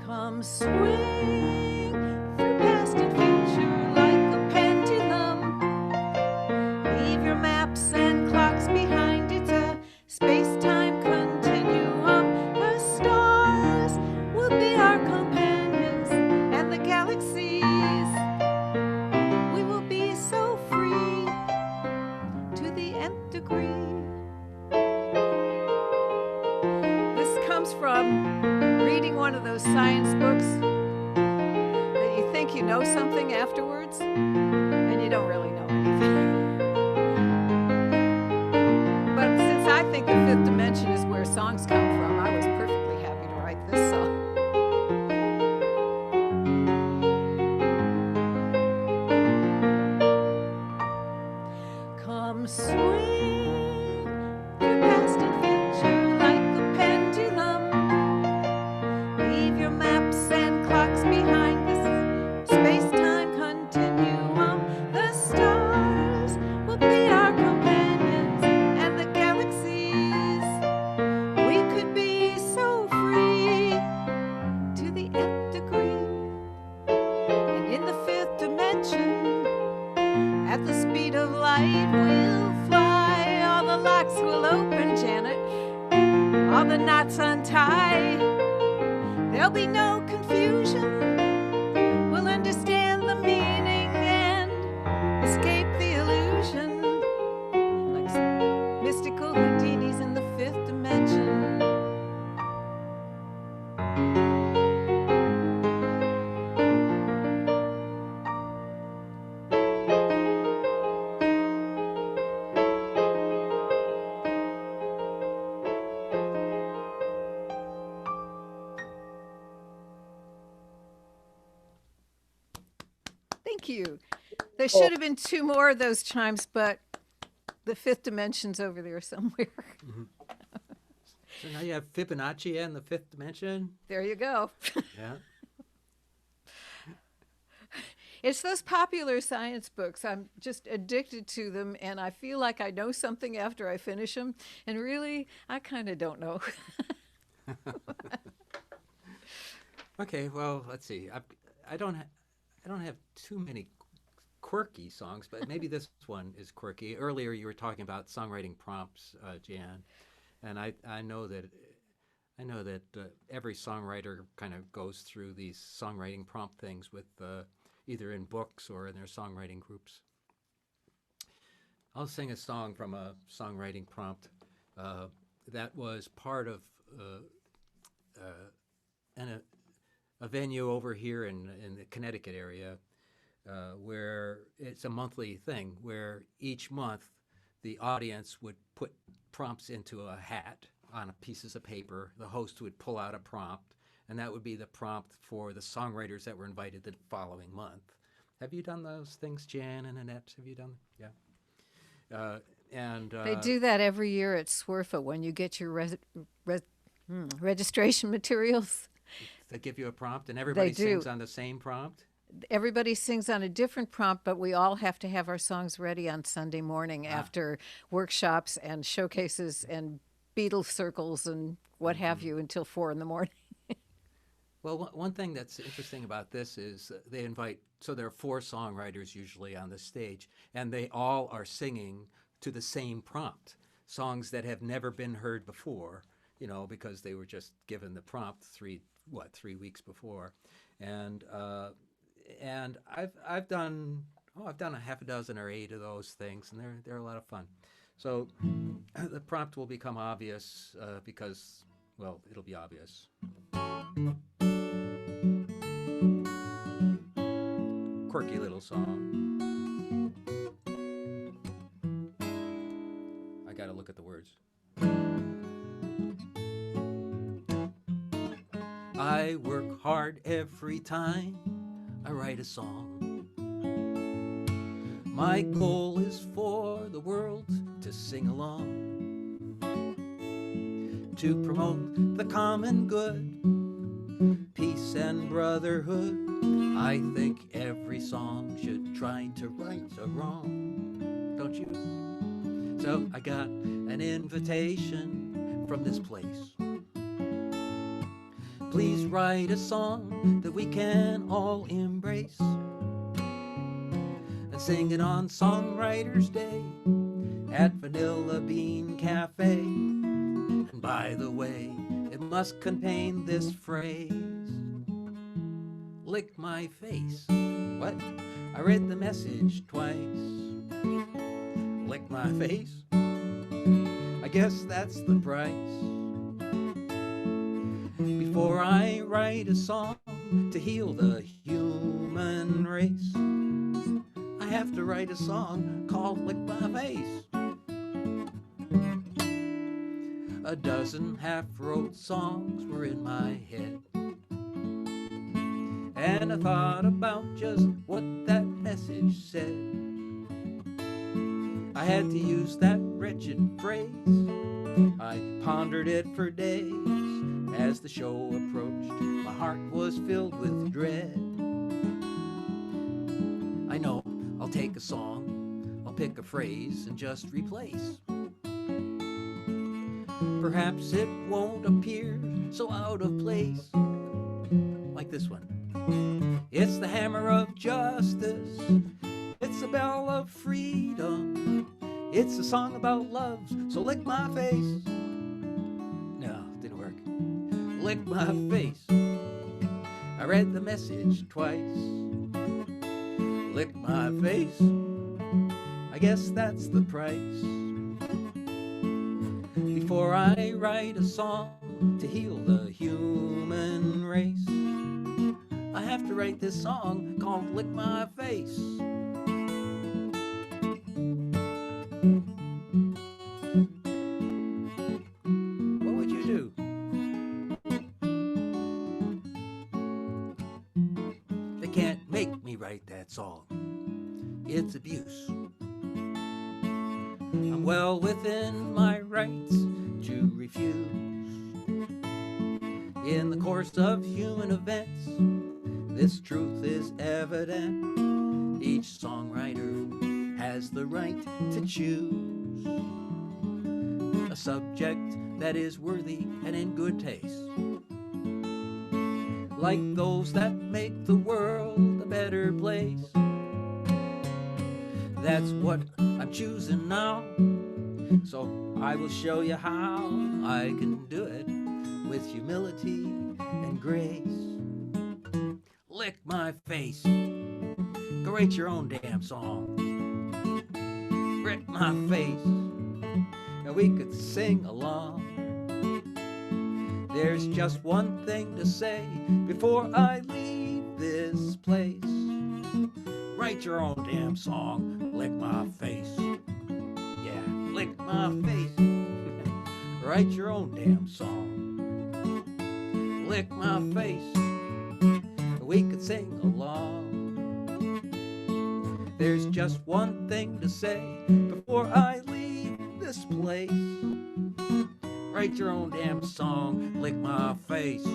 Come swing through past and future like a pendulum. Leave your maps and clocks behind, it's a space-time from reading one of those science books that you think you know something afterwards, and you don't really know anything. But since I think the fifth dimension is where songs come from, I was perfectly happy to write this song. Come swing through past and future like a pendulum. Leave your maps and clocks behind this space-time continuum. The stars will be our companions and the galaxies. We could be so free to the nth degree. And in the fifth dimension, at the speed of light, we'll fly. All the locks will open, Janet. All the knots untie. There'll be no confusion. We'll understand the meaning and escape the illusion. Like mystical Houdinis in the fifth dimension. Thank you. There should have been two more of those chimes, but the fifth dimension's over there somewhere. So now you have Fibonacci and the fifth dimension. There you go. Yeah. It's those popular science books. I'm just addicted to them, and I feel like I know something after I finish them. And really, I kind of don't know. Okay. Well, let's see. I don't have too many quirky songs, but maybe this one is quirky. Earlier, you were talking about songwriting prompts, Jan, and I know that every songwriter kind of goes through these songwriting prompt things with either in books or in their songwriting groups. I'll sing a song from a songwriting prompt that was part of a venue over here in the Connecticut area where it's a monthly thing where each month the audience would put prompts into a hat on pieces of paper. The host would pull out a prompt, and that would be the prompt for the songwriters that were invited the following month. Have you done those things, Jan and Annette? Have you done? Yeah. They do that every year at SWRFA when you get your registration materials. They give you a prompt, and everybody sings on the same prompt? Everybody sings on a different prompt, but we all have to have our songs ready on Sunday morning after workshops and showcases and Beatles circles and what have you until 4 in the morning. Well, one thing that's interesting about this is they invite, so there are 4 songwriters usually on the stage, and they all are singing to the same prompt, songs that have never been heard before, because they were just given the prompt 3 weeks before. And I've done a half a dozen or 8 of those things, and they're a lot of fun. So the prompt will become obvious because, well, it'll be obvious. Quirky little song. I gotta look at the words. I work hard every time I write a song. My goal is for the world to sing along, to promote the common good, peace and brotherhood. I think every song should try to right a wrong, don't you? So I got an invitation from this place. Please write a song that we can all embrace and sing it on Songwriters Day at Vanilla Bean Cafe. And by the way, it must contain this phrase: lick my face. What? I read the message twice. Lick my face? I guess that's the price. Before I write a song to heal the human race, I have to write a song called Lick My Face. A dozen half-wrote songs were in my head, and I thought about just what that message said. I had to use that wretched phrase. I pondered it for days. As the show approached, my heart was filled with dread. I know I'll take a song, I'll pick a phrase and just replace. Perhaps it won't appear so out of place, like this one. It's the hammer of justice, it's a bell of freedom, it's a song about love, so lick my face. No, didn't work. Lick my face. I read the message twice. Lick my face, I guess that's the price. Before I write a song to heal the human race, I have to write this song called Lick My Face. What would you do? They can't make me write that song. It's abuse. I'm well within my rights to refuse. In the course of human events, this truth is evident. Each songwriter has the right to choose a subject that is worthy and in good taste, like those that make the world a better place. That's what I'm choosing now, so I will show you how I can do it with humility and grace. Lick my face. Go write your own damn song. Lick my face, and we could sing along. There's just one thing to say before I leave this place. Write your own damn song. Lick my face. Yeah, lick my face. Write your own damn song. Lick my face. We could sing along. There's just one thing to say before I leave this place. Write your own damn song. Lick my face.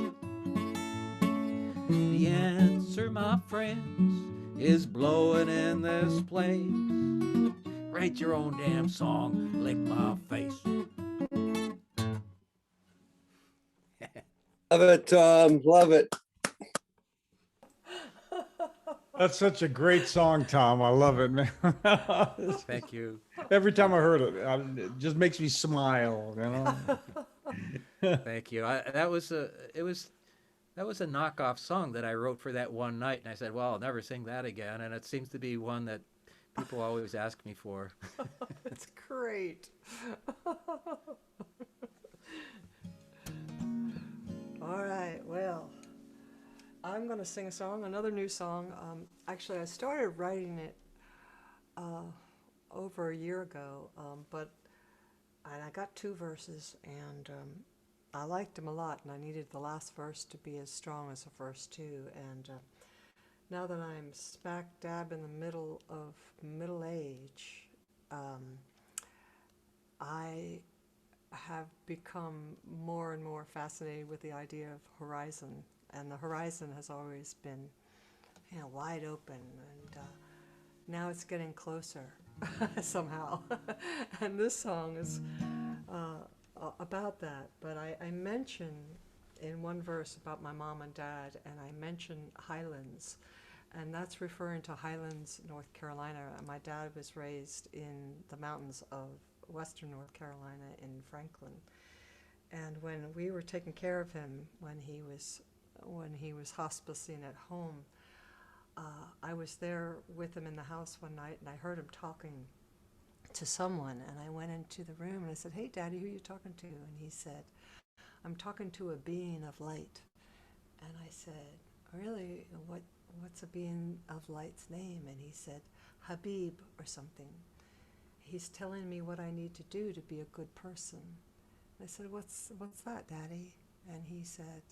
The answer, my friends, is blowing in this place. Write your own damn song. Lick my face. Love it, Tom. Love it. That's such a great song, Tom. I love it, man. Thank you. Every time I heard it, it just makes me smile, you know? Thank you. That was a knockoff song that I wrote for that one night, and I said, well, I'll never sing that again. And it seems to be one that people always ask me for. It's great. All right, well, I'm going to sing a song, another new song. Actually, I started writing it over a year ago, but I got 2 verses, and I liked them a lot, and I needed the last verse to be as strong as the first 2. And now that I'm smack dab in the middle of middle age, I have become more and more fascinated with the idea of horizon, and the horizon has always been, wide open, and now it's getting closer somehow. And this song is about that. But I mention in one verse about my mom and dad, and I mention Highlands, and that's referring to Highlands, North Carolina. My dad was raised in the mountains of western North Carolina in Franklin, and when we were taking care of him when he was hospicing at home, I was there with him in the house one night, and I heard him talking to someone, and I went into the room and I said, "Hey, Daddy, who are you talking to?" And he said, "I'm talking to a being of light." And I said, really, what's a being of light's name? And he said, Habib or something. He's telling me what I need to do to be a good person. I said, what's that, Daddy? And he said,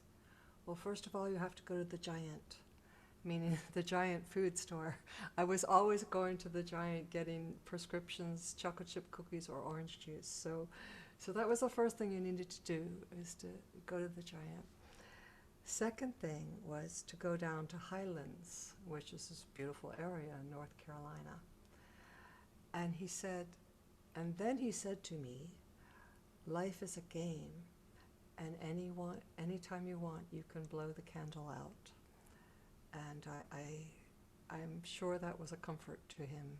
well, first of all, you have to go to the Giant, meaning the Giant food store. I was always going to the Giant getting prescriptions, chocolate chip cookies, or orange juice. So that was the first thing you needed to do, is to go to the Giant. Second thing was to go down to Highlands, which is this beautiful area in North Carolina. And then he said to me, life is a game, and anytime you want, you can blow the candle out. And I'm sure that was a comfort to him,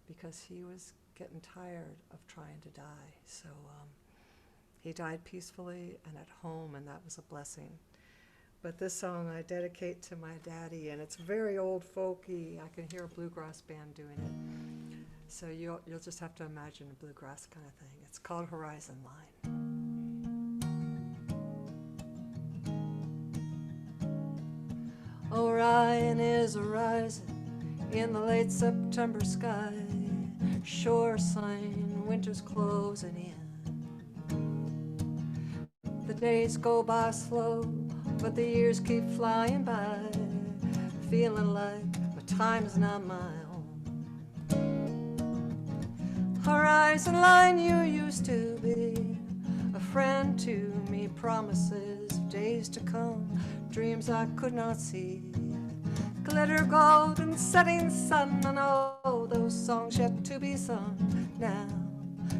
because he was getting tired of trying to die. So he died peacefully and at home, and that was a blessing. But this song I dedicate to my daddy, and it's very old folky. I can hear a bluegrass band doing it. So you'll just have to imagine a bluegrass kind of thing. It's called Horizon Line. Orion is arising in the late September sky. Sure sign winter's closing in. The days go by slow, but the years keep flying by, feeling like my time's not my own. Horizon line, you used to be a friend to me, promises of days to come, dreams I could not see, glitter gold and setting sun, and all those songs yet to be sung. Now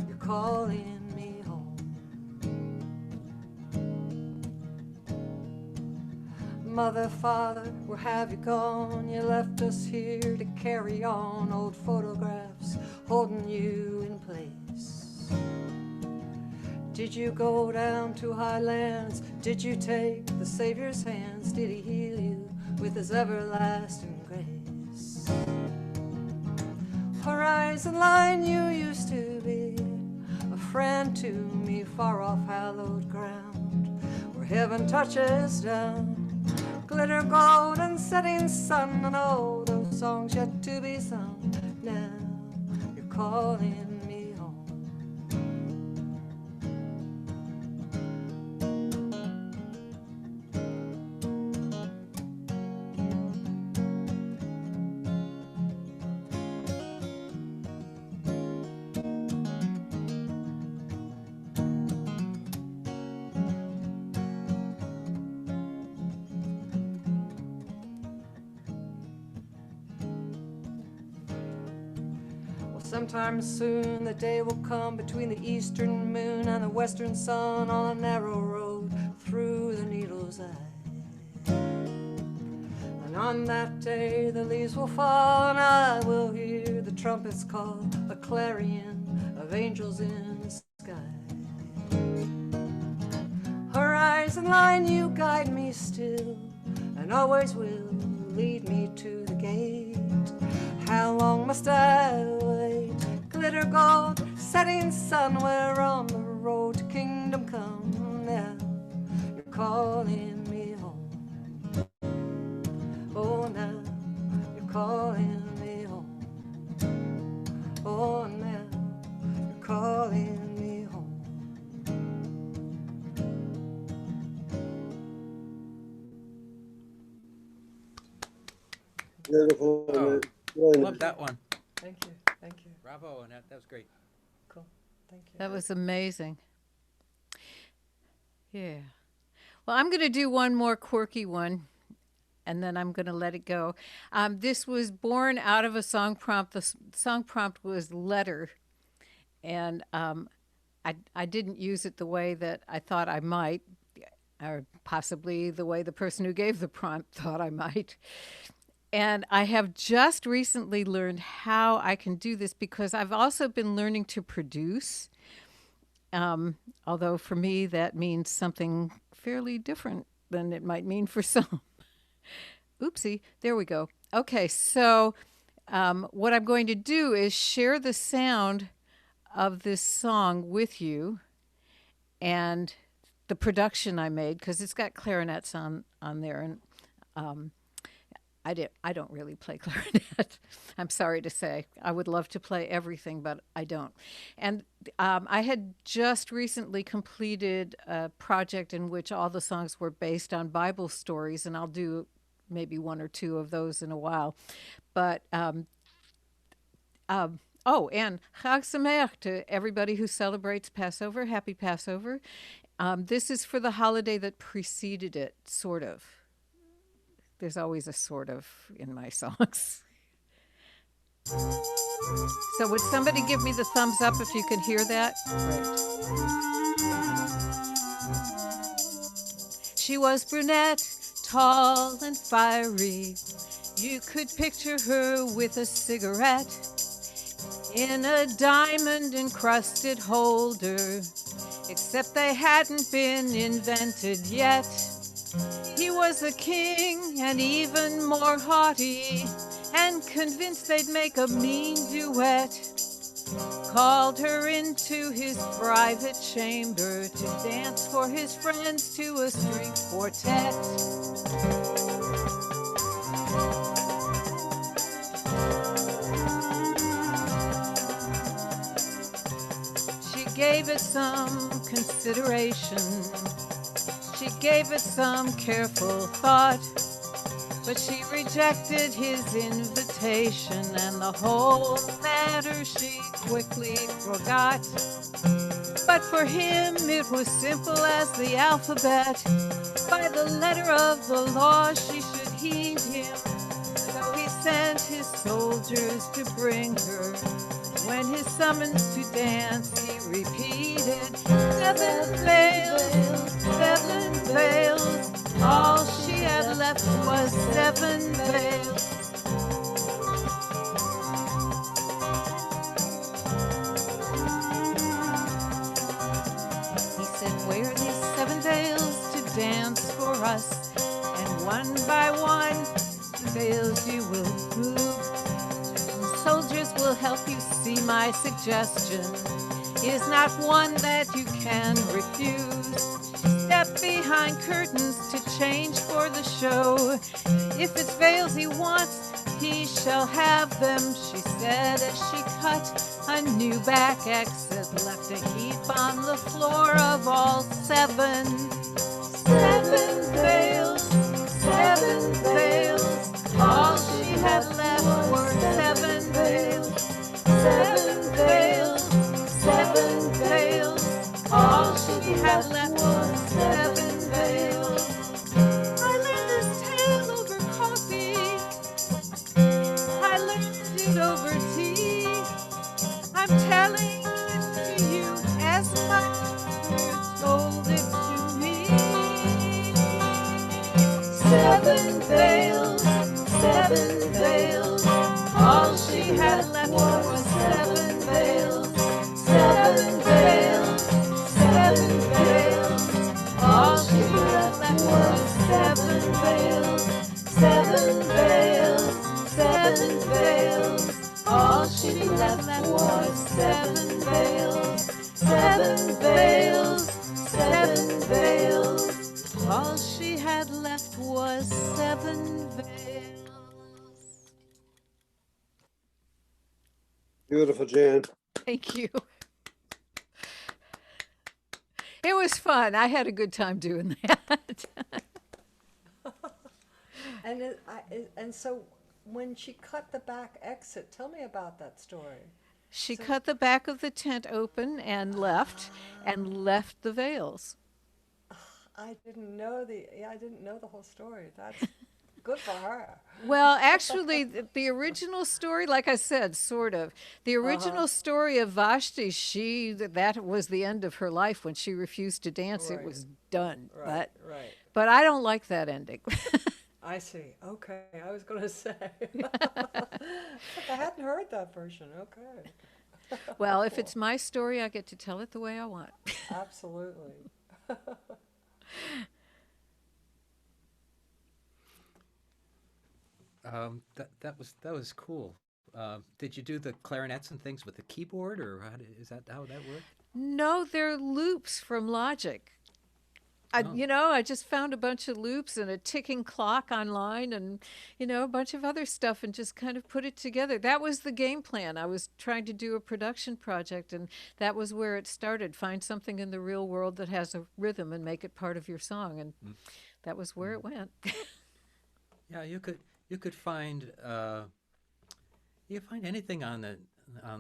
you're calling me home. Mother, father, where have you gone? You left us here to carry on, old photographs holding you in place. Did you go down to highlands? Did you take the Savior's hands? Did he heal you with his everlasting grace? Horizon line, you used to be a friend to me, far off hallowed ground, where heaven touches down, glitter gold and setting sun, and all those songs yet to be sung. Now you're calling me home. Sometime soon the day will come between the eastern moon and the western sun, on a narrow road through the needle's eye. And on that day the leaves will fall, and I will hear the trumpets call, a clarion of angels in the sky. Horizon line, you guide me still, and always will lead me to the gate. How long must I wait? Glitter gold, setting sun, we're on the road to kingdom come. Now you're calling me home. Oh, now you're calling me home. Oh, now you're calling me home. Beautiful. Oh, Annette. Really love that one. Thank you, thank you. Bravo, Annette. That was great. Cool, thank you. That was amazing. Yeah. Well, I'm going to do one more quirky one, and then I'm going to let it go. This was born out of a song prompt. The song prompt was letter, and I didn't use it the way that I thought I might, or possibly the way the person who gave the prompt thought I might. And I have just recently learned how I can do this, because I've also been learning to produce. Although for me, that means something fairly different than it might mean for some. Oopsie, there we go. Okay, so what I'm going to do is share the sound of this song with you, and the production I made, because it's got clarinets on there, and I don't really play clarinet. I'm sorry to say. I would love to play everything, but I don't. And I had just recently completed a project in which all the songs were based on Bible stories, and I'll do maybe one or two of those in a while. But oh, and Chag Sameach to everybody who celebrates Passover. Happy Passover. This is for the holiday that preceded it, sort of. There's always a sort of in my songs. So would somebody give me the thumbs up if you can hear that? Great. She was brunette, tall and fiery. You could picture her with a cigarette in a diamond-encrusted holder, except they hadn't been invented yet. He was a king and even more haughty, and convinced they'd make a mean duet. Called her into his private chamber to dance for his friends to a string quartet. She gave it some consideration. She gave it some careful thought, but she rejected his invitation, and the whole matter she quickly forgot. But for him it was simple as the alphabet. By the letter of the law she should heed him. So he sent his soldiers to bring her. When his summons to dance he repeated, 7 veils, 7 veils. All she had left was 7 veils. He said, wear these 7 veils to dance for us, and one by one the veils you will move. Soldiers will help you see my suggestion is not one that you can refuse. Step behind curtains to change for the show. If it's veils he wants, he shall have them, she said as she cut a new back exit, left a heap on the floor of all 7. 7 veils, 7 veils. All she had left were 7 veils. 7 veils, 7 veils. All she had left was 7 veils. I learned this tale over coffee. I learned it over tea. I'm telling it to you as my mother told it to me. 7 veils, 7 veils. All she had left was 7 veils. 7 veils, 7 veils. All she had left was 7 veils. 7 veils, 7 veils. All she left was 7 veils. 7 veils, 7 veils. All she had left was 7 veils. Beautiful, Jan. Thank you. It was fun. I had a good time doing that. And so when she cut the back exit, tell me about that story. She cut the back of the tent open and left the veils. I didn't know the whole story. That's good for her. Well, actually, the original story, like I said, sort of. The original story of Vashti, that was the end of her life when she refused to dance. Right. It was done. Right. But I don't like that ending. I see. Okay, I was going to say. I hadn't heard that version. Okay. Well, if it's my story, I get to tell it the way I want. Absolutely. That was cool. Did you do the clarinets and things with the keyboard, or is that how that worked? No, they're loops from Logic. I just found a bunch of loops and a ticking clock online and, a bunch of other stuff and just kind of put it together. That was the game plan. I was trying to do a production project, and that was where it started. Find something in the real world that has a rhythm and make it part of your song. And that was where it went. Yeah, you could find anything on the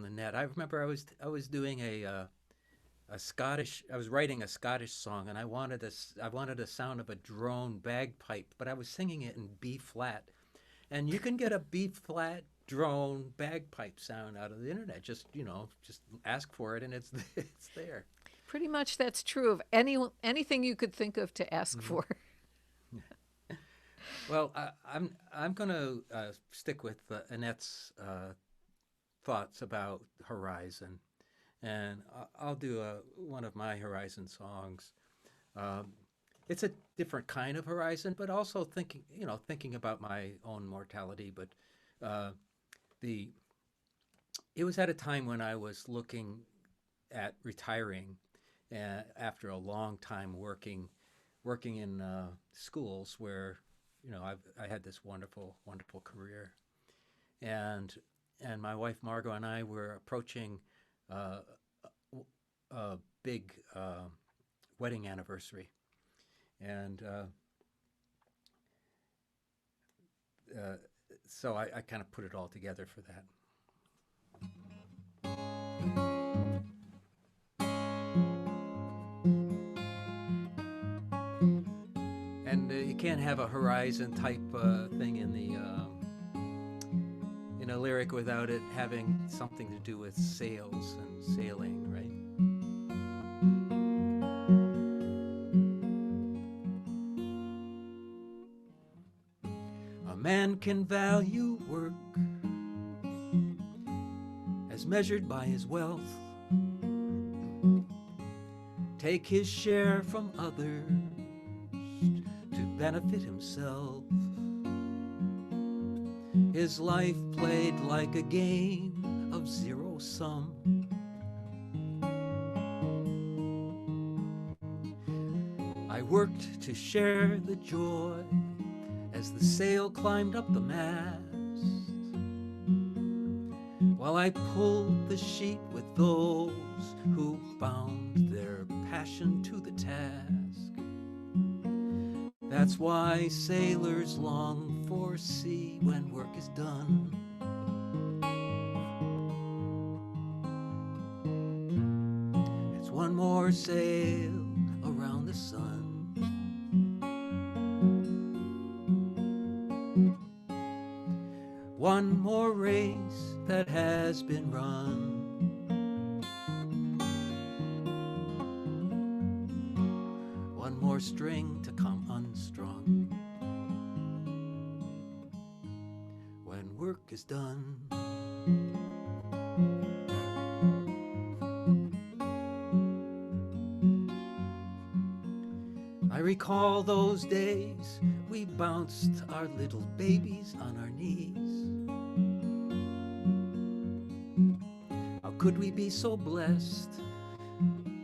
net. I remember I was doing a Scottish. I was writing a Scottish song, and I wanted the sound of a drone bagpipe, but I was singing it in B flat, and you can get a B flat drone bagpipe sound out of the internet. Just ask for it, and it's there. Pretty much that's true of anything you could think of to ask for. Well, I'm going to stick with Annette's thoughts about Horizon, and I'll do one of my Horizon songs. It's a different kind of Horizon, but also thinking about my own mortality. But it was at a time when I was looking at retiring after a long time working in schools where I had this wonderful career, and my wife Margot and I were approaching a big wedding anniversary, and so I kind of put it all together for that. And you can't have a Horizon type thing in a lyric without it having something to do with sails and sailing, right? A man can value work as measured by his wealth, take his share from others to benefit himself. His life played like a game of zero sum. I worked to share the joy as the sail climbed up the mast, while I pulled the sheet with those who bound their passion to the task. That's why sailors long for sea when work is done. It's one more sail around the sun. One more race that has been run. One more string to come unstrung when work is done. I recall those days we bounced our little babies on our knees. How could we be so blessed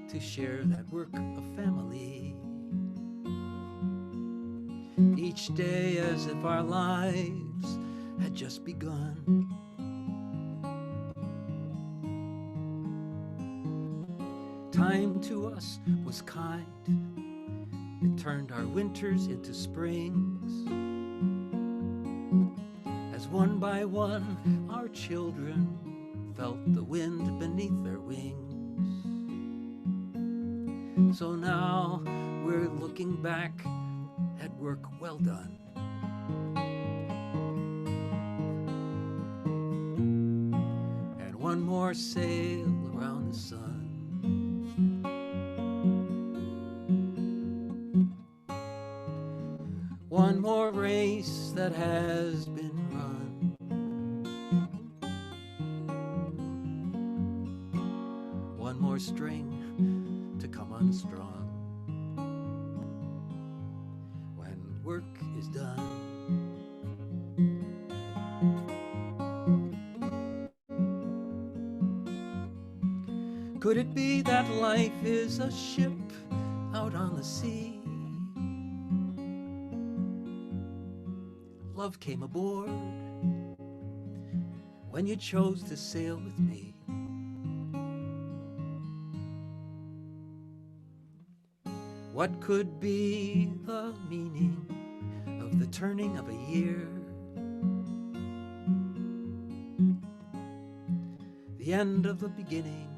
to share that work of family? Each day as if our lives had just begun. Time to us was kind. It turned our winters into springs. As one by one our children felt the wind beneath their wings. So now we're looking back at work well done. And one more sail around the sun. One more race that has been run. One more string to come unstrung when work is done. Could it be that life is a ship out on the sea? love came aboard when you chose to sail with me. What could be the meaning of the turning of a year? The end of the beginning,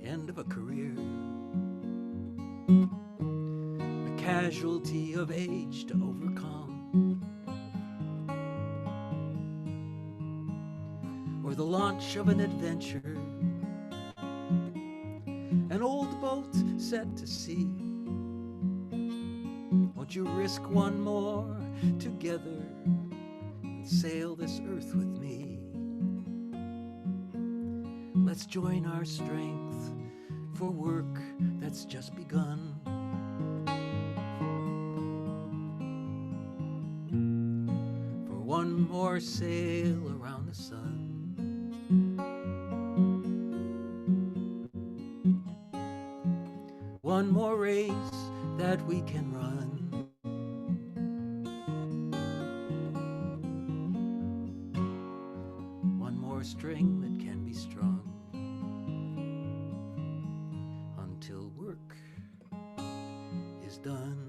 the end of a career, a casualty of age to overcome, or the launch of an adventure, an old boat set to sea. Won't you risk one more together and sail this earth with me? Let's join our strength for work that's just begun. For one more sail around the sun. One more race that we can run. One more string that can be strung until work is done.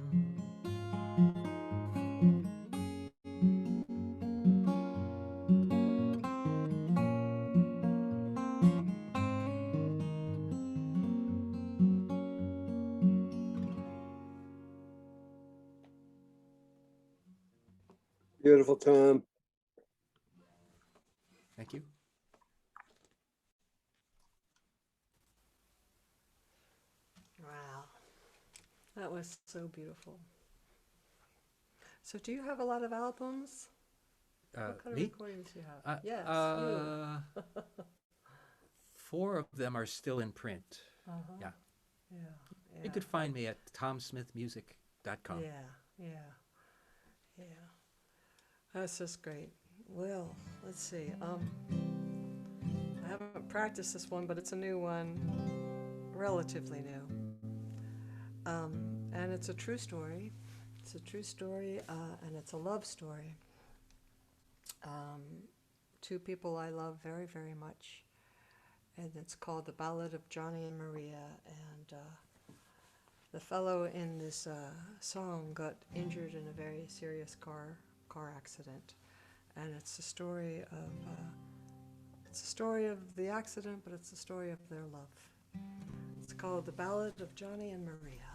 Beautiful, Tom. Thank you. Wow, that was so beautiful. So do you have a lot of albums? What kind of Me? recordings do you have? Yes, you. 4 of them are still in print. Uh-huh. Yeah. Yeah, yeah. You could find me at tomsmithmusic.com. Yeah, yeah, yeah. That's just great. Well, let's see. I haven't practiced this one, but it's a new one, relatively new. And it's a true story. It's a true story, and it's a love story. 2 people I love very, very much. And it's called The Ballad of Johnny and Maria. And the fellow in this song got injured in a very serious car accident. And it's the story of the accident, but it's the story of their love. It's called The Ballad of Johnny and Maria.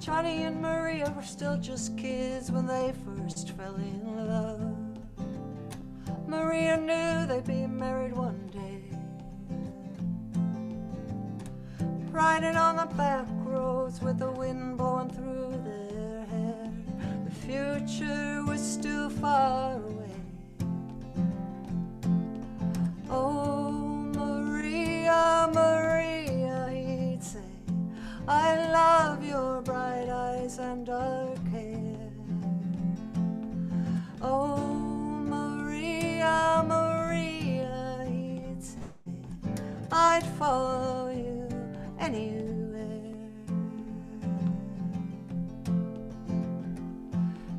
Johnny and Maria were still just kids when they first fell in love. Maria knew they'd be married one day, riding on the back roads with the wind blowing through their hair. The future was still far away. Oh, Maria, Maria, he'd say, I love your bright eyes and dark hair. Oh, Maria, Maria, he'd say, I'd follow you anywhere.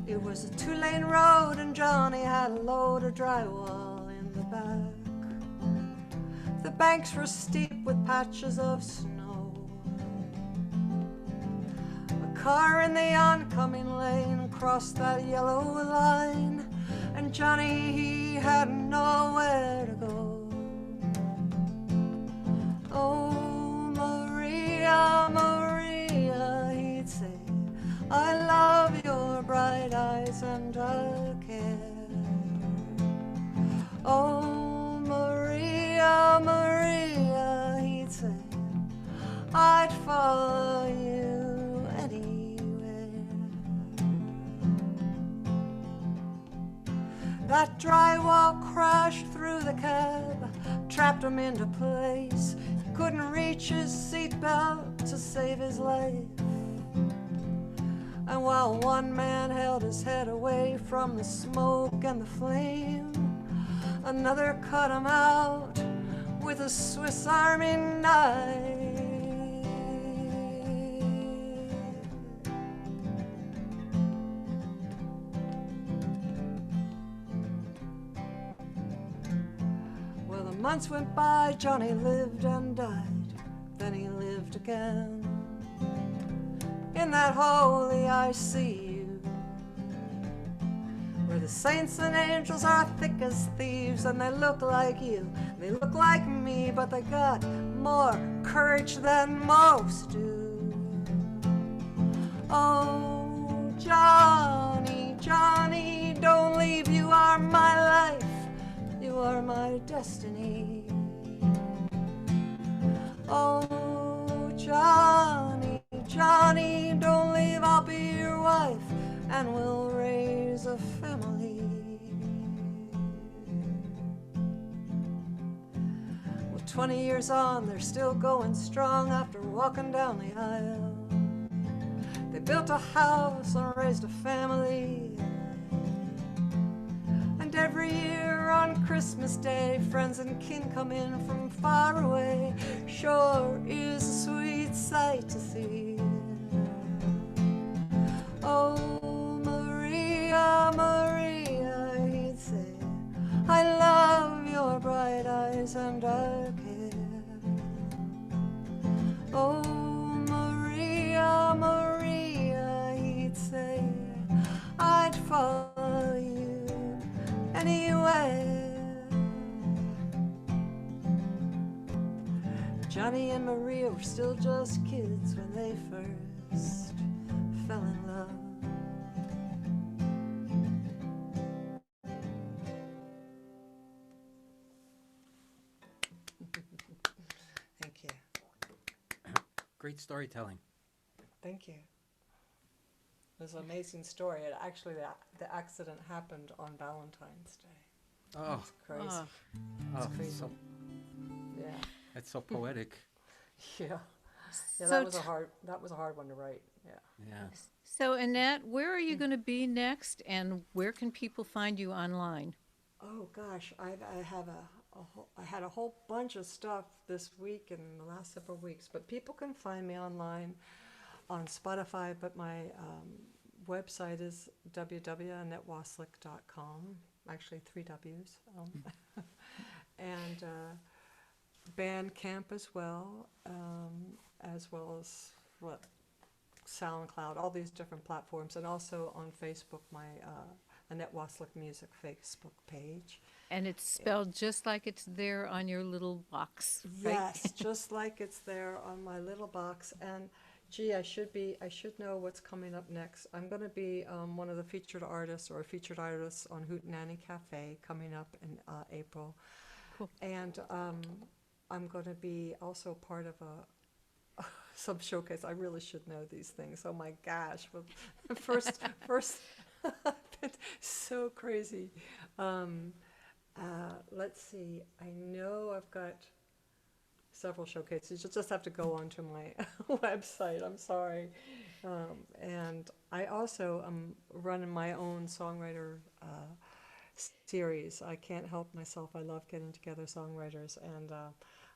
It was a 2-lane road and Johnny had a load of drywall in the back. The banks were steep with patches of snow. A car in the oncoming lane crossed that yellow line, and Johnny, he had nowhere to go. Oh, Maria, Maria, he'd say, I love your bright eyes and dark hair. Oh, Maria, Maria, he'd say, I'd follow you anywhere. That drywall crashed through the cab, trapped him into place. He couldn't reach his seatbelt to save his life. And while one man held his head away from the smoke and the flame, another cut him out with a Swiss Army knife. Well, the months went by, Johnny lived and died, then he lived again. In that holy ICU, where the saints and angels are thick as thieves, and they look like you, they look like me, but they got more courage than most do. Oh, Johnny, Johnny, don't leave, you are my life, you are my destiny. Oh, Johnny, Johnny, don't leave, I'll be your wife, and we'll raise a family. Well, 20 years on, they're still going strong after walking down the aisle. They built a house and raised a family. And every year on Christmas Day, friends and kin come in from far away. Sure is a sweet sight to see. Oh, Maria, Maria, he'd say, I love your bright eyes and dark hair. Oh, Maria, Maria, he'd say, I'd follow you anywhere. Johnny and Maria were still just kids when they first fell in love. Thank you. Great storytelling. Thank you. It was an amazing story. It actually, the accident happened on Valentine's Day. Oh, It's crazy. Oh, oh, crazy. so, Yeah. that's so poetic. Yeah. Yeah, So that was t- a hard one to write. Yeah. Yeah. So, Annette, where are you going to be next, and where can people find you online? Oh gosh, I had a whole bunch of stuff this week and the last several weeks, but people can find me online on Spotify, but my website is www.annettewasilik.com, actually 3 W's, and Bandcamp as well as what, SoundCloud, all these different platforms, and also on Facebook, my Annette Wasilik Music Facebook page. And it's spelled just like it's there on your little box, right? Yes, just like it's there on my little box. And gee, I should know what's coming up next. I'm going to be one of the featured artists or a featured artist on Hootenanny Cafe coming up in April. Cool. And I'm going to be also part of some showcase. I really should know these things. Oh my gosh! Well, first, so crazy. Let's see. I know I've got several showcases. You just have to go onto my website. I'm sorry. And I also am running my own songwriter series. I can't help myself. I love getting together songwriters, and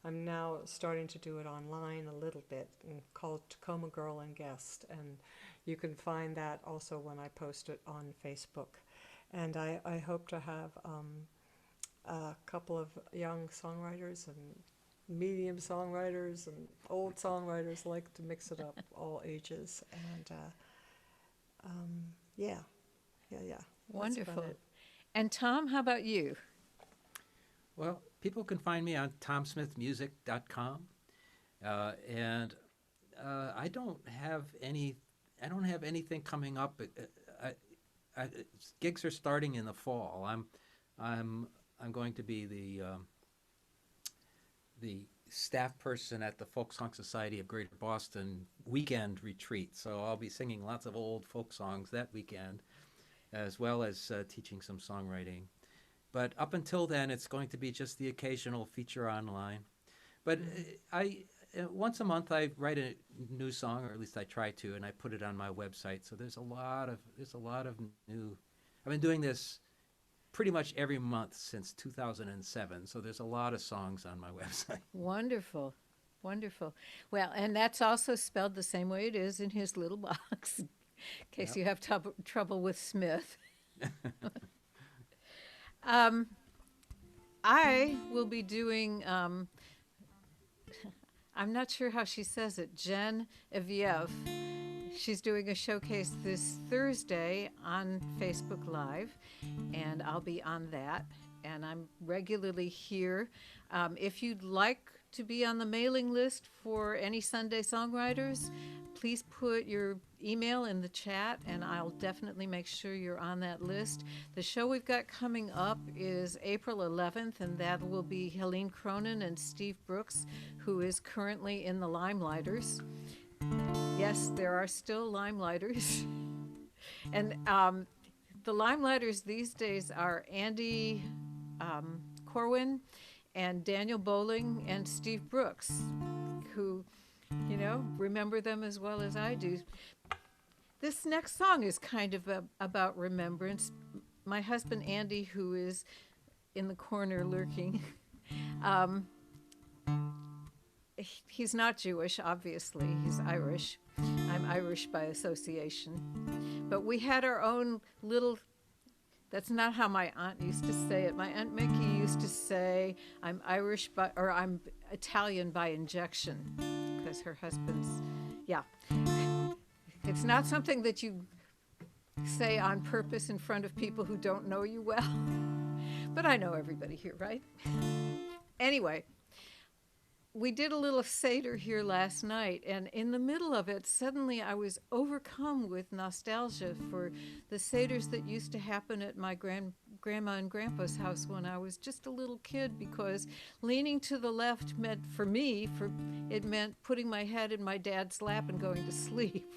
I'm now starting to do it online a little bit, and called Tacoma Girl and Guest, and you can find that also when I post it on Facebook. And I hope to have a couple of young songwriters and medium songwriters and old songwriters, like to mix it up, all ages, and yeah. That's Wonderful. about it. And Tom, how about you? Well, people can find me on tomsmithmusic.com, and I don't have anything coming up. Gigs are starting in the fall. I'm going to be the staff person at the Folk Song Society of Greater Boston weekend retreat. So I'll be singing lots of old folk songs that weekend, as well as teaching some songwriting. But up until then, it's going to be just the occasional feature online. But once a month I write a new song, or at least I try to, and I put it on my website. So there's a lot of new. I've been doing this pretty much every month since 2007. So there's a lot of songs on my website. Wonderful. Wonderful. Well, and that's also spelled the same way it is in his little box, in case Yep. you have trouble with Smith. I will be doing, I'm not sure how she says it, Jan Seides. She's doing a showcase this Thursday on Facebook Live, and I'll be on that. And I'm regularly here. If you'd like to be on the mailing list for any Sunday Songwriters, please put your email in the chat, and I'll definitely make sure you're on that list. The show we've got coming up is April 11th, and that will be Helene Cronin and Steve Brooks, who is currently in the Limelighters. Yes, there are still Limelighters. And the Limelighters these days are Andy Corwin and Daniel Bowling and Steve Brooks, who, remember them as well as I do. This next song is kind of about remembrance. My husband Andy, who is in the corner lurking, he's not Jewish, obviously. He's Irish. I'm Irish by association. But we had our own little, that's not how my aunt used to say it. My Aunt Mickey used to say, I'm Italian by injection, because her husband's, yeah. It's not something that you say on purpose in front of people who don't know you well. But I know everybody here, right? Anyway, we did a little Seder here last night, and in the middle of it, suddenly I was overcome with nostalgia for the Seders that used to happen at my grandma and grandpa's house when I was just a little kid, because leaning to the left meant, for me, it meant putting my head in my dad's lap and going to sleep.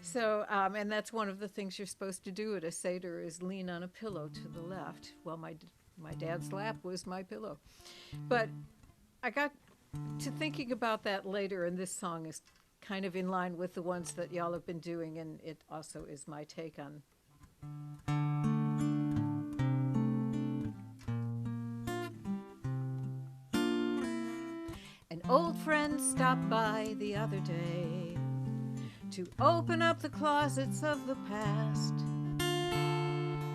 So, and that's one of the things you're supposed to do at a Seder, is lean on a pillow to the left. Well, my dad's lap was my pillow. But I got to thinking about that later, and this song is kind of in line with the ones that y'all have been doing, and it also is my take on. An old friend stopped by the other day to open up the closets of the past,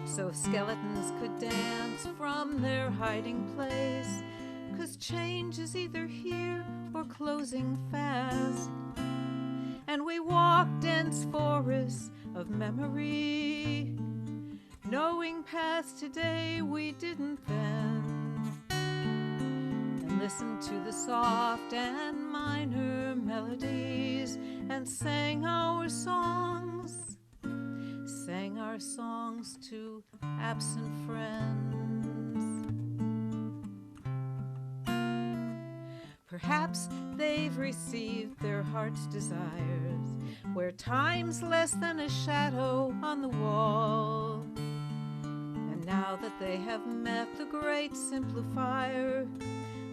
so skeletons could dance from their hiding place, 'cause change is either here or closing fast. And we walked dense forests of memory, knowing paths today we didn't then, and listened to the soft and minor melodies, and sang our songs to absent friends. Perhaps they've received their heart's desires, where time's less than a shadow on the wall. And now that they have met the great simplifier,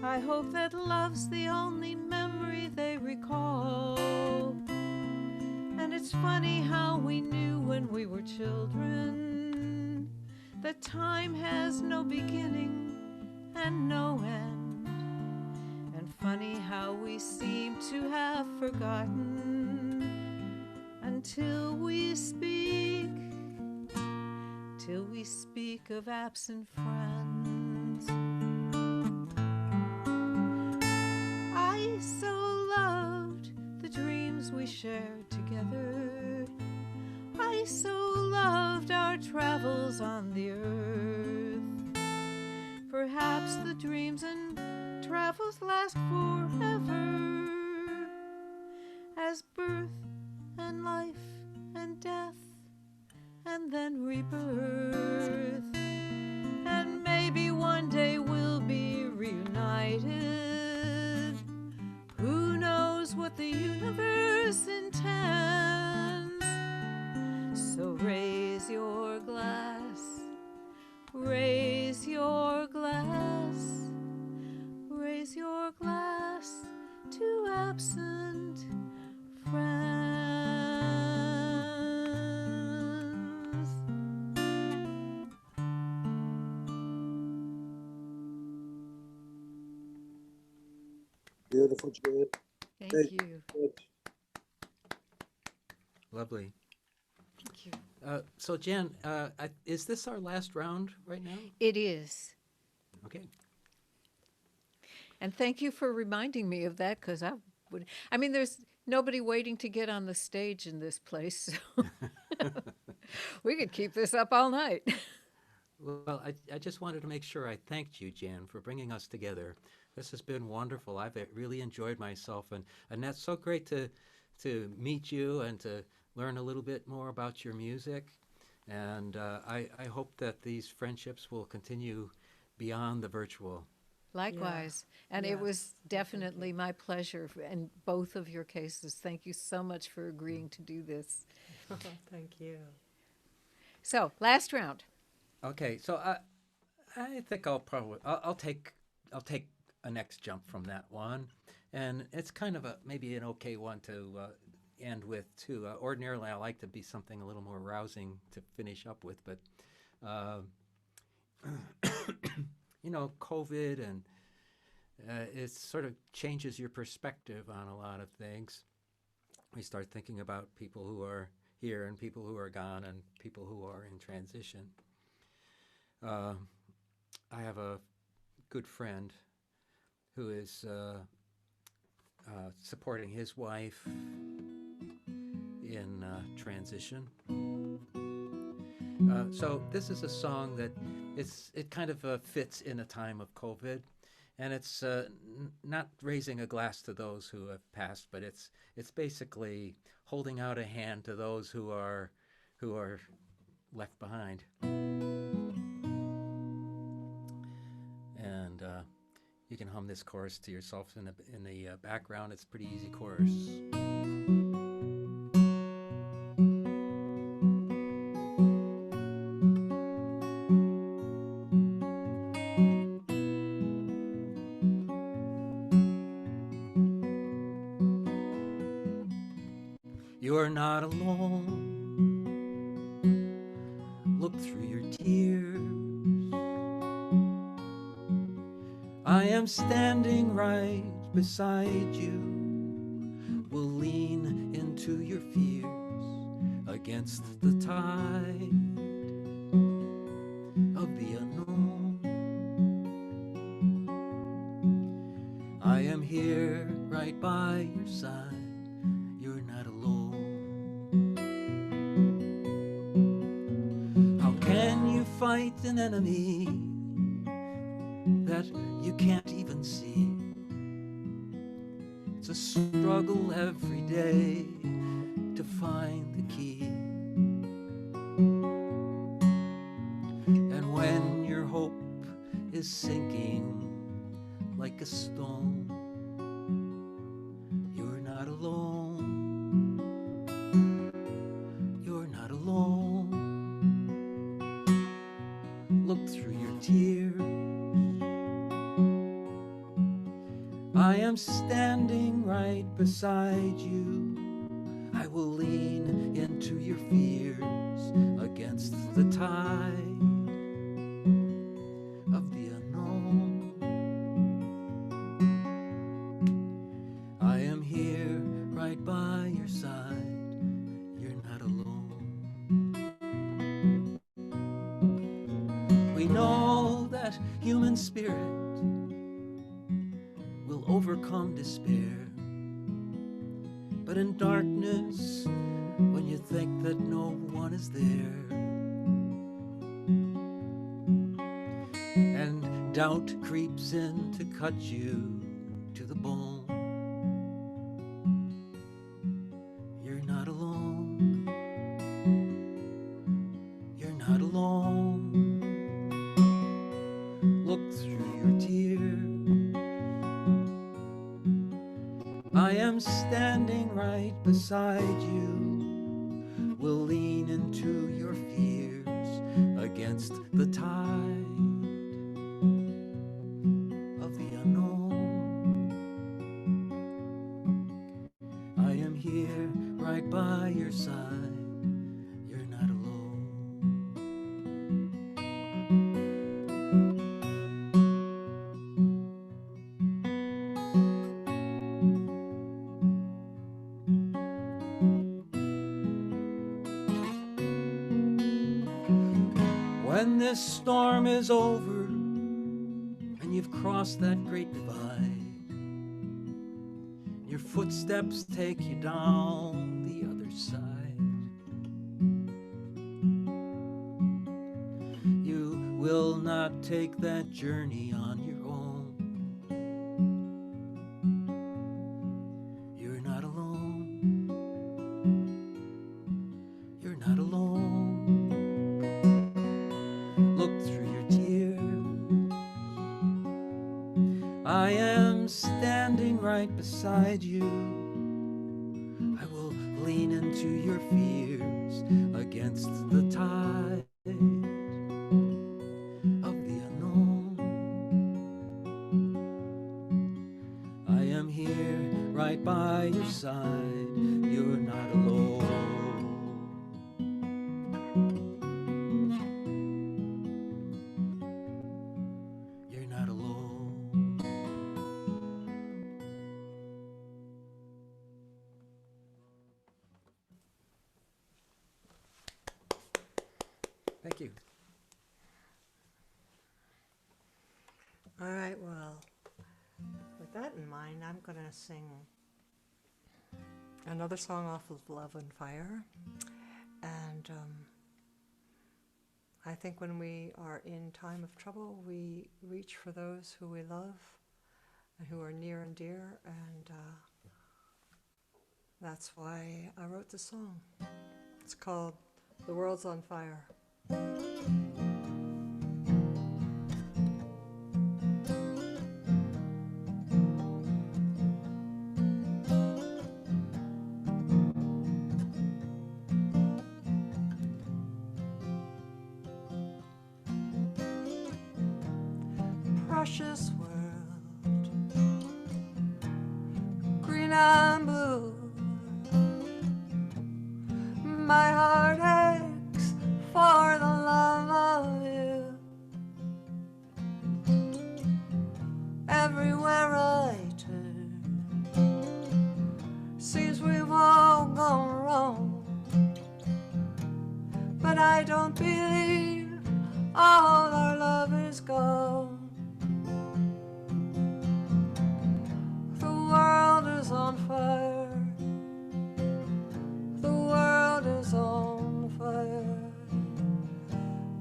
I hope that love's the only memory they recall. And it's funny how we knew when we were children that time has no beginning and no end. And funny how we seem to have forgotten until we speak of absent friends. I so loved the dreams we shared together. I so loved our travels on the earth. Perhaps the dreams and travels last forever, as birth and life and death and then rebirth. And maybe one day we'll be reunited. Who knows what the universe intends? So raise your glass, raise your glass, raise your glass to absent friends. Beautiful, Jan. Thank you. Lovely. Thank you. So Jan, is this our last round right now? It is. Okay. And thank you for reminding me of that, because I mean, there's nobody waiting to get on the stage in this place. So we could keep this up all night. Well, I just wanted to make sure I thanked you, Jan, for bringing us together. This has been wonderful. I've really enjoyed myself, and that's so great to meet you and to learn a little bit more about your music. And I hope that these friendships will continue beyond the virtual. Likewise. And it Yes. was definitely my pleasure in both of your cases. Thank you so much for agreeing to do this. Thank you. So, last round. Okay, so I think I'll take a next jump from that one, and it's kind of maybe an okay one to end with too. Ordinarily, I like to be something a little more rousing to finish up with, but you know, COVID and it sort of changes your perspective on a lot of things. We start thinking about people who are here and people who are gone and people who are in transition. I have a good friend who is supporting his wife in transition. So this is a song that it kind of fits in a time of COVID, and it's not raising a glass to those who have passed, but it's basically holding out a hand to those who are left behind. And you can hum this chorus to yourself in the background. It's a pretty easy chorus. You're not alone. Look through your tears. I am standing right beside you. We'll lean into your fears against the tide of the unknown. I am here right by your side. You're not alone. How can you fight an enemy that you can't even see? It's a struggle every day to find the key. And when your hope is sinking like a stone, you're not alone. You're not alone. Look through your tears. I am standing right beside you. I will lean into your fears against the tide of the unknown. I am here right by your side. You're not alone. We know that human spirit will overcome despair. But in darkness, when you think that no one is there, and doubt creeps in to cut you to the bone, you're not alone. You're not alone. Look through your tears. I am standing right beside you. We'll lean into your fears against the tide of the unknown. When this storm is over and you've crossed that great divide, your footsteps take you down the other side. You will not take that journey on your own. You're not alone. You're not alone. Look through your tears. I am standing right beside you. I will lean into your fears against the tide of the unknown. I am here right by your side. You're not alone. You're not alone. Thank you. All right, well, with that in mind, I'm going to sing another song off of Love and Fire. And I think when we are in time of trouble, we reach for those who we love and who are near and dear. And that's why I wrote this song. It's called The World's on Fire. Precious world, green and blue, my heart aches for the love of you. Everywhere I turn, seems we've all gone wrong, but I don't believe all our love is gone. The world is on fire. The world is on fire.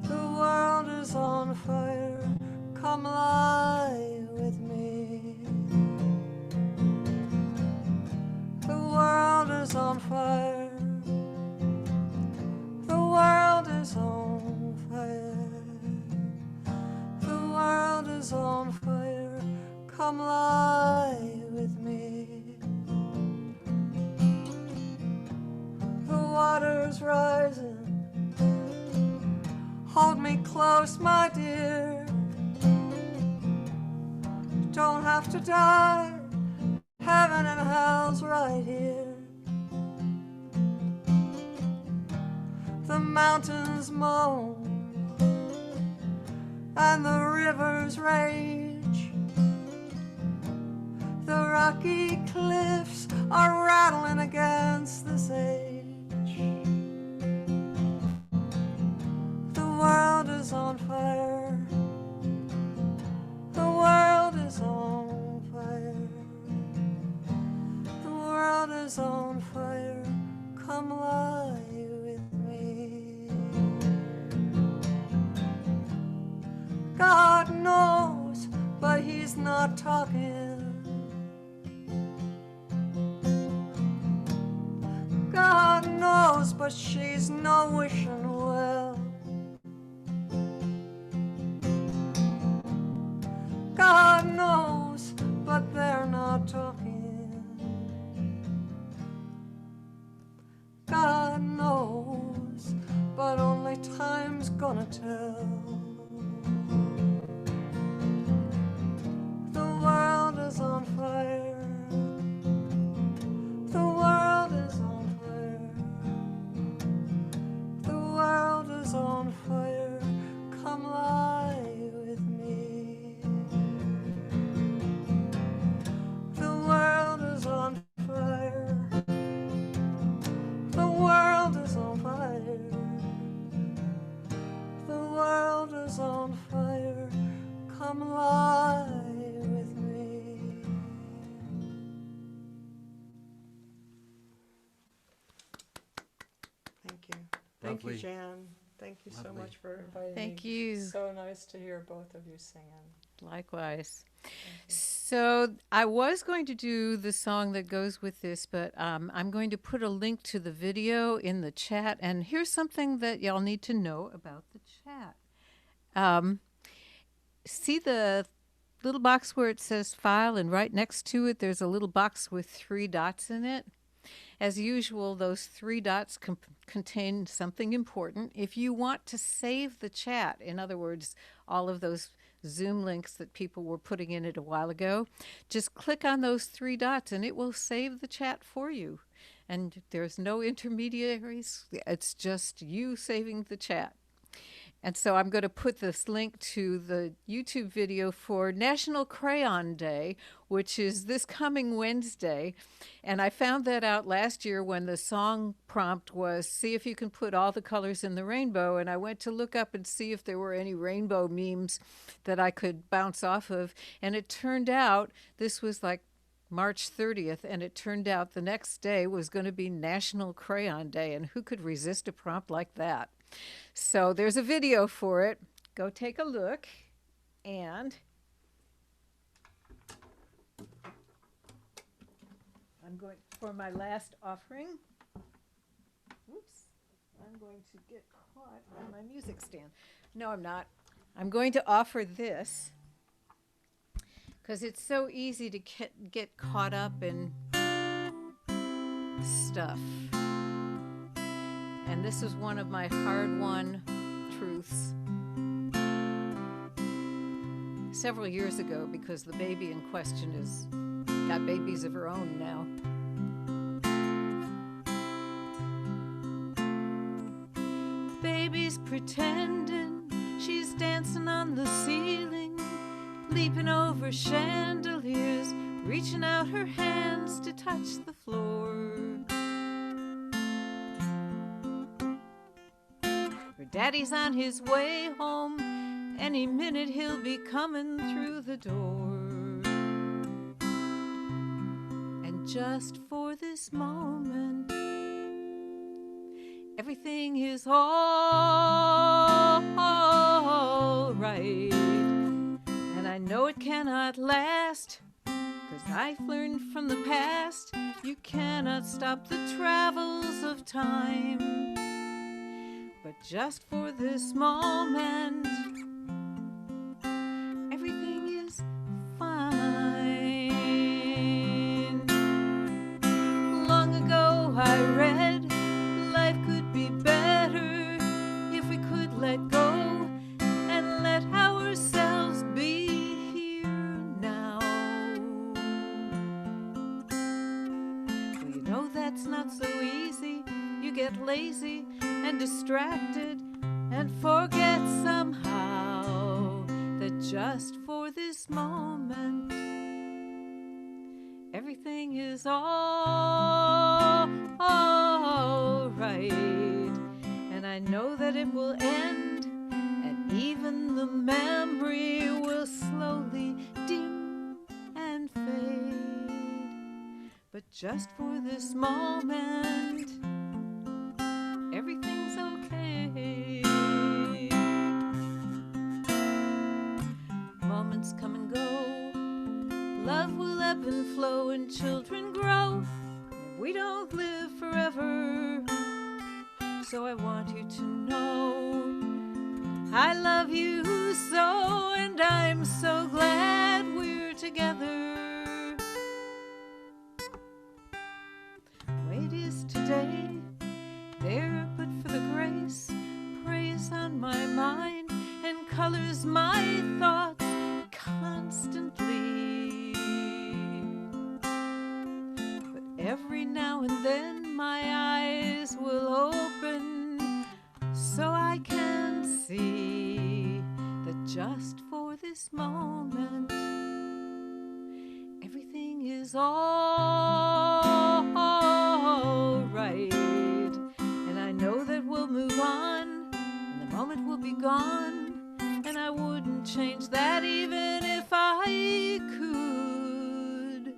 The world is on fire. Come lie with me. The world is on fire. The world is on fire. The world is on fire. Come lie with me. The water's rising. Hold me close, my dear. Don't have to die. Heaven and hell's right here. The mountains moan and the rivers rage. The rocky cliffs are rattling against the sage. The world is on fire. The world is on fire. The world is on fire. Come lie with me. God knows, but he's not talking. God knows, but she's no wishing well. God knows, but they're not talking. God knows, but only time's gonna tell. The world is on fire. The world is on fire. The world is on fire. Come lie with me. The world is on fire. The world is on fire. The world is on fire, come lie with me. Thank you. Thank Lovely. you, Jan. Thank you so Lovely. much for inviting me. Thank you. So nice to hear both of you singing. Likewise. So I was going to do the song that goes with this, but I'm going to put a link to the video in the chat. And here's something that y'all need to know about the chat. See the little box where it says file, and right next to it there's a little box with 3 dots in it. As usual, those 3 dots contain something important. If you want to save the chat, in other words, all of those Zoom links that people were putting in it a while ago, just click on those 3 dots and it will save the chat for you. And there's no intermediaries. It's just you saving the chat. And so I'm going to put this link to the YouTube video for National Crayon Day, which is this coming Wednesday. And I found that out last year when the song prompt was, see if you can put all the colors in the rainbow. And I went to look up and see if there were any rainbow memes that I could bounce off of. And it turned out this was like March 30th, and it turned out the next day was going to be National Crayon Day. And who could resist a prompt like that? So there's a video for it. Go take a look. And I'm going for my last offering. Oops. I'm going to get caught on my music stand. No, I'm not. I'm going to offer this because it's so easy to get caught up in stuff. And this is one of my hard-won truths several years ago, because the baby in question has got babies of her own now. Baby's pretending she's dancing on the ceiling, leaping over chandeliers, reaching out her hands to touch the floor. Daddy's on his way home. Any minute he'll be coming through the door. And just for this moment, everything is all right. And I know it cannot last, 'cause I've learned from the past, you cannot stop the travels of time. But just for this moment, everything is fine. Long ago I read, life could be better if we could let go and let ourselves be here now. Well, you know that's not so easy. You get lazy and distracted and forget somehow that just for this moment, everything is all right. And I know that it will end, and even the memory will slowly dim and fade. But just for this moment, everything's okay. Moments come and go. Love will ebb and flow and children grow. We don't live forever. So I want you to know I love you so, and I'm so glad we're together. Wait is today, there but for the grace, praise on my mind and colors my thoughts constantly. But every now and then my eyes will open so I can see that just for this moment, everything is all right. And I know that we'll move on, and the moment will be gone, wouldn't change that even if I could.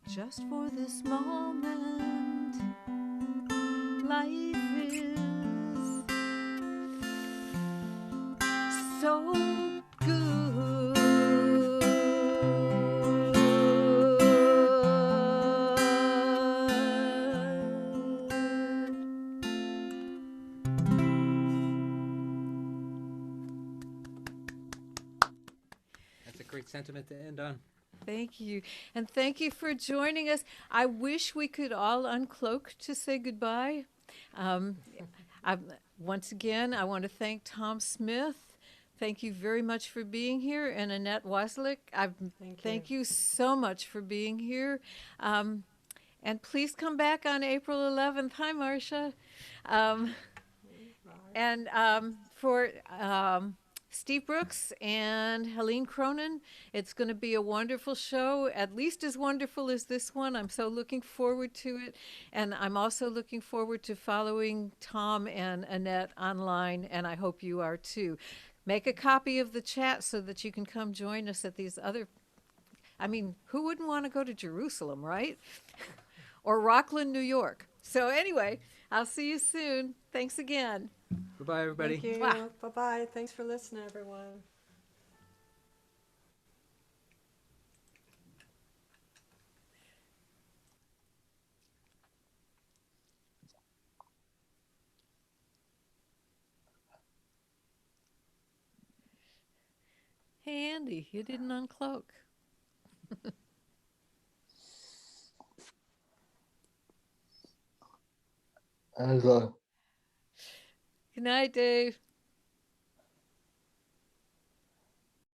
Just for this moment, life is so good. That's a great sentiment to end on. Thank you. And thank you for joining us. I wish we could all uncloak to say goodbye. Um, Once again, I want to thank Tom Smith. Thank you very much for being here. And Annette Wasilik, thank you so much for being here. And please come back on April 11th. Hi, Marcia. And for Steve Brooks and Helene Cronin, it's going to be a wonderful show, at least as wonderful as this one. I'm so looking forward to it. And I'm also looking forward to following Tom and Annette online, and I hope you are too. Make a copy of the chat so that you can come join us at these other. I mean, who wouldn't want to go to Jerusalem, right? Or Rockland, New York. So anyway, I'll see you soon. Thanks again. Goodbye, everybody. Thank you. Mwah. Bye-bye. Thanks for listening, everyone. Hey, Andy, you didn't uncloak. As Good night, Dave.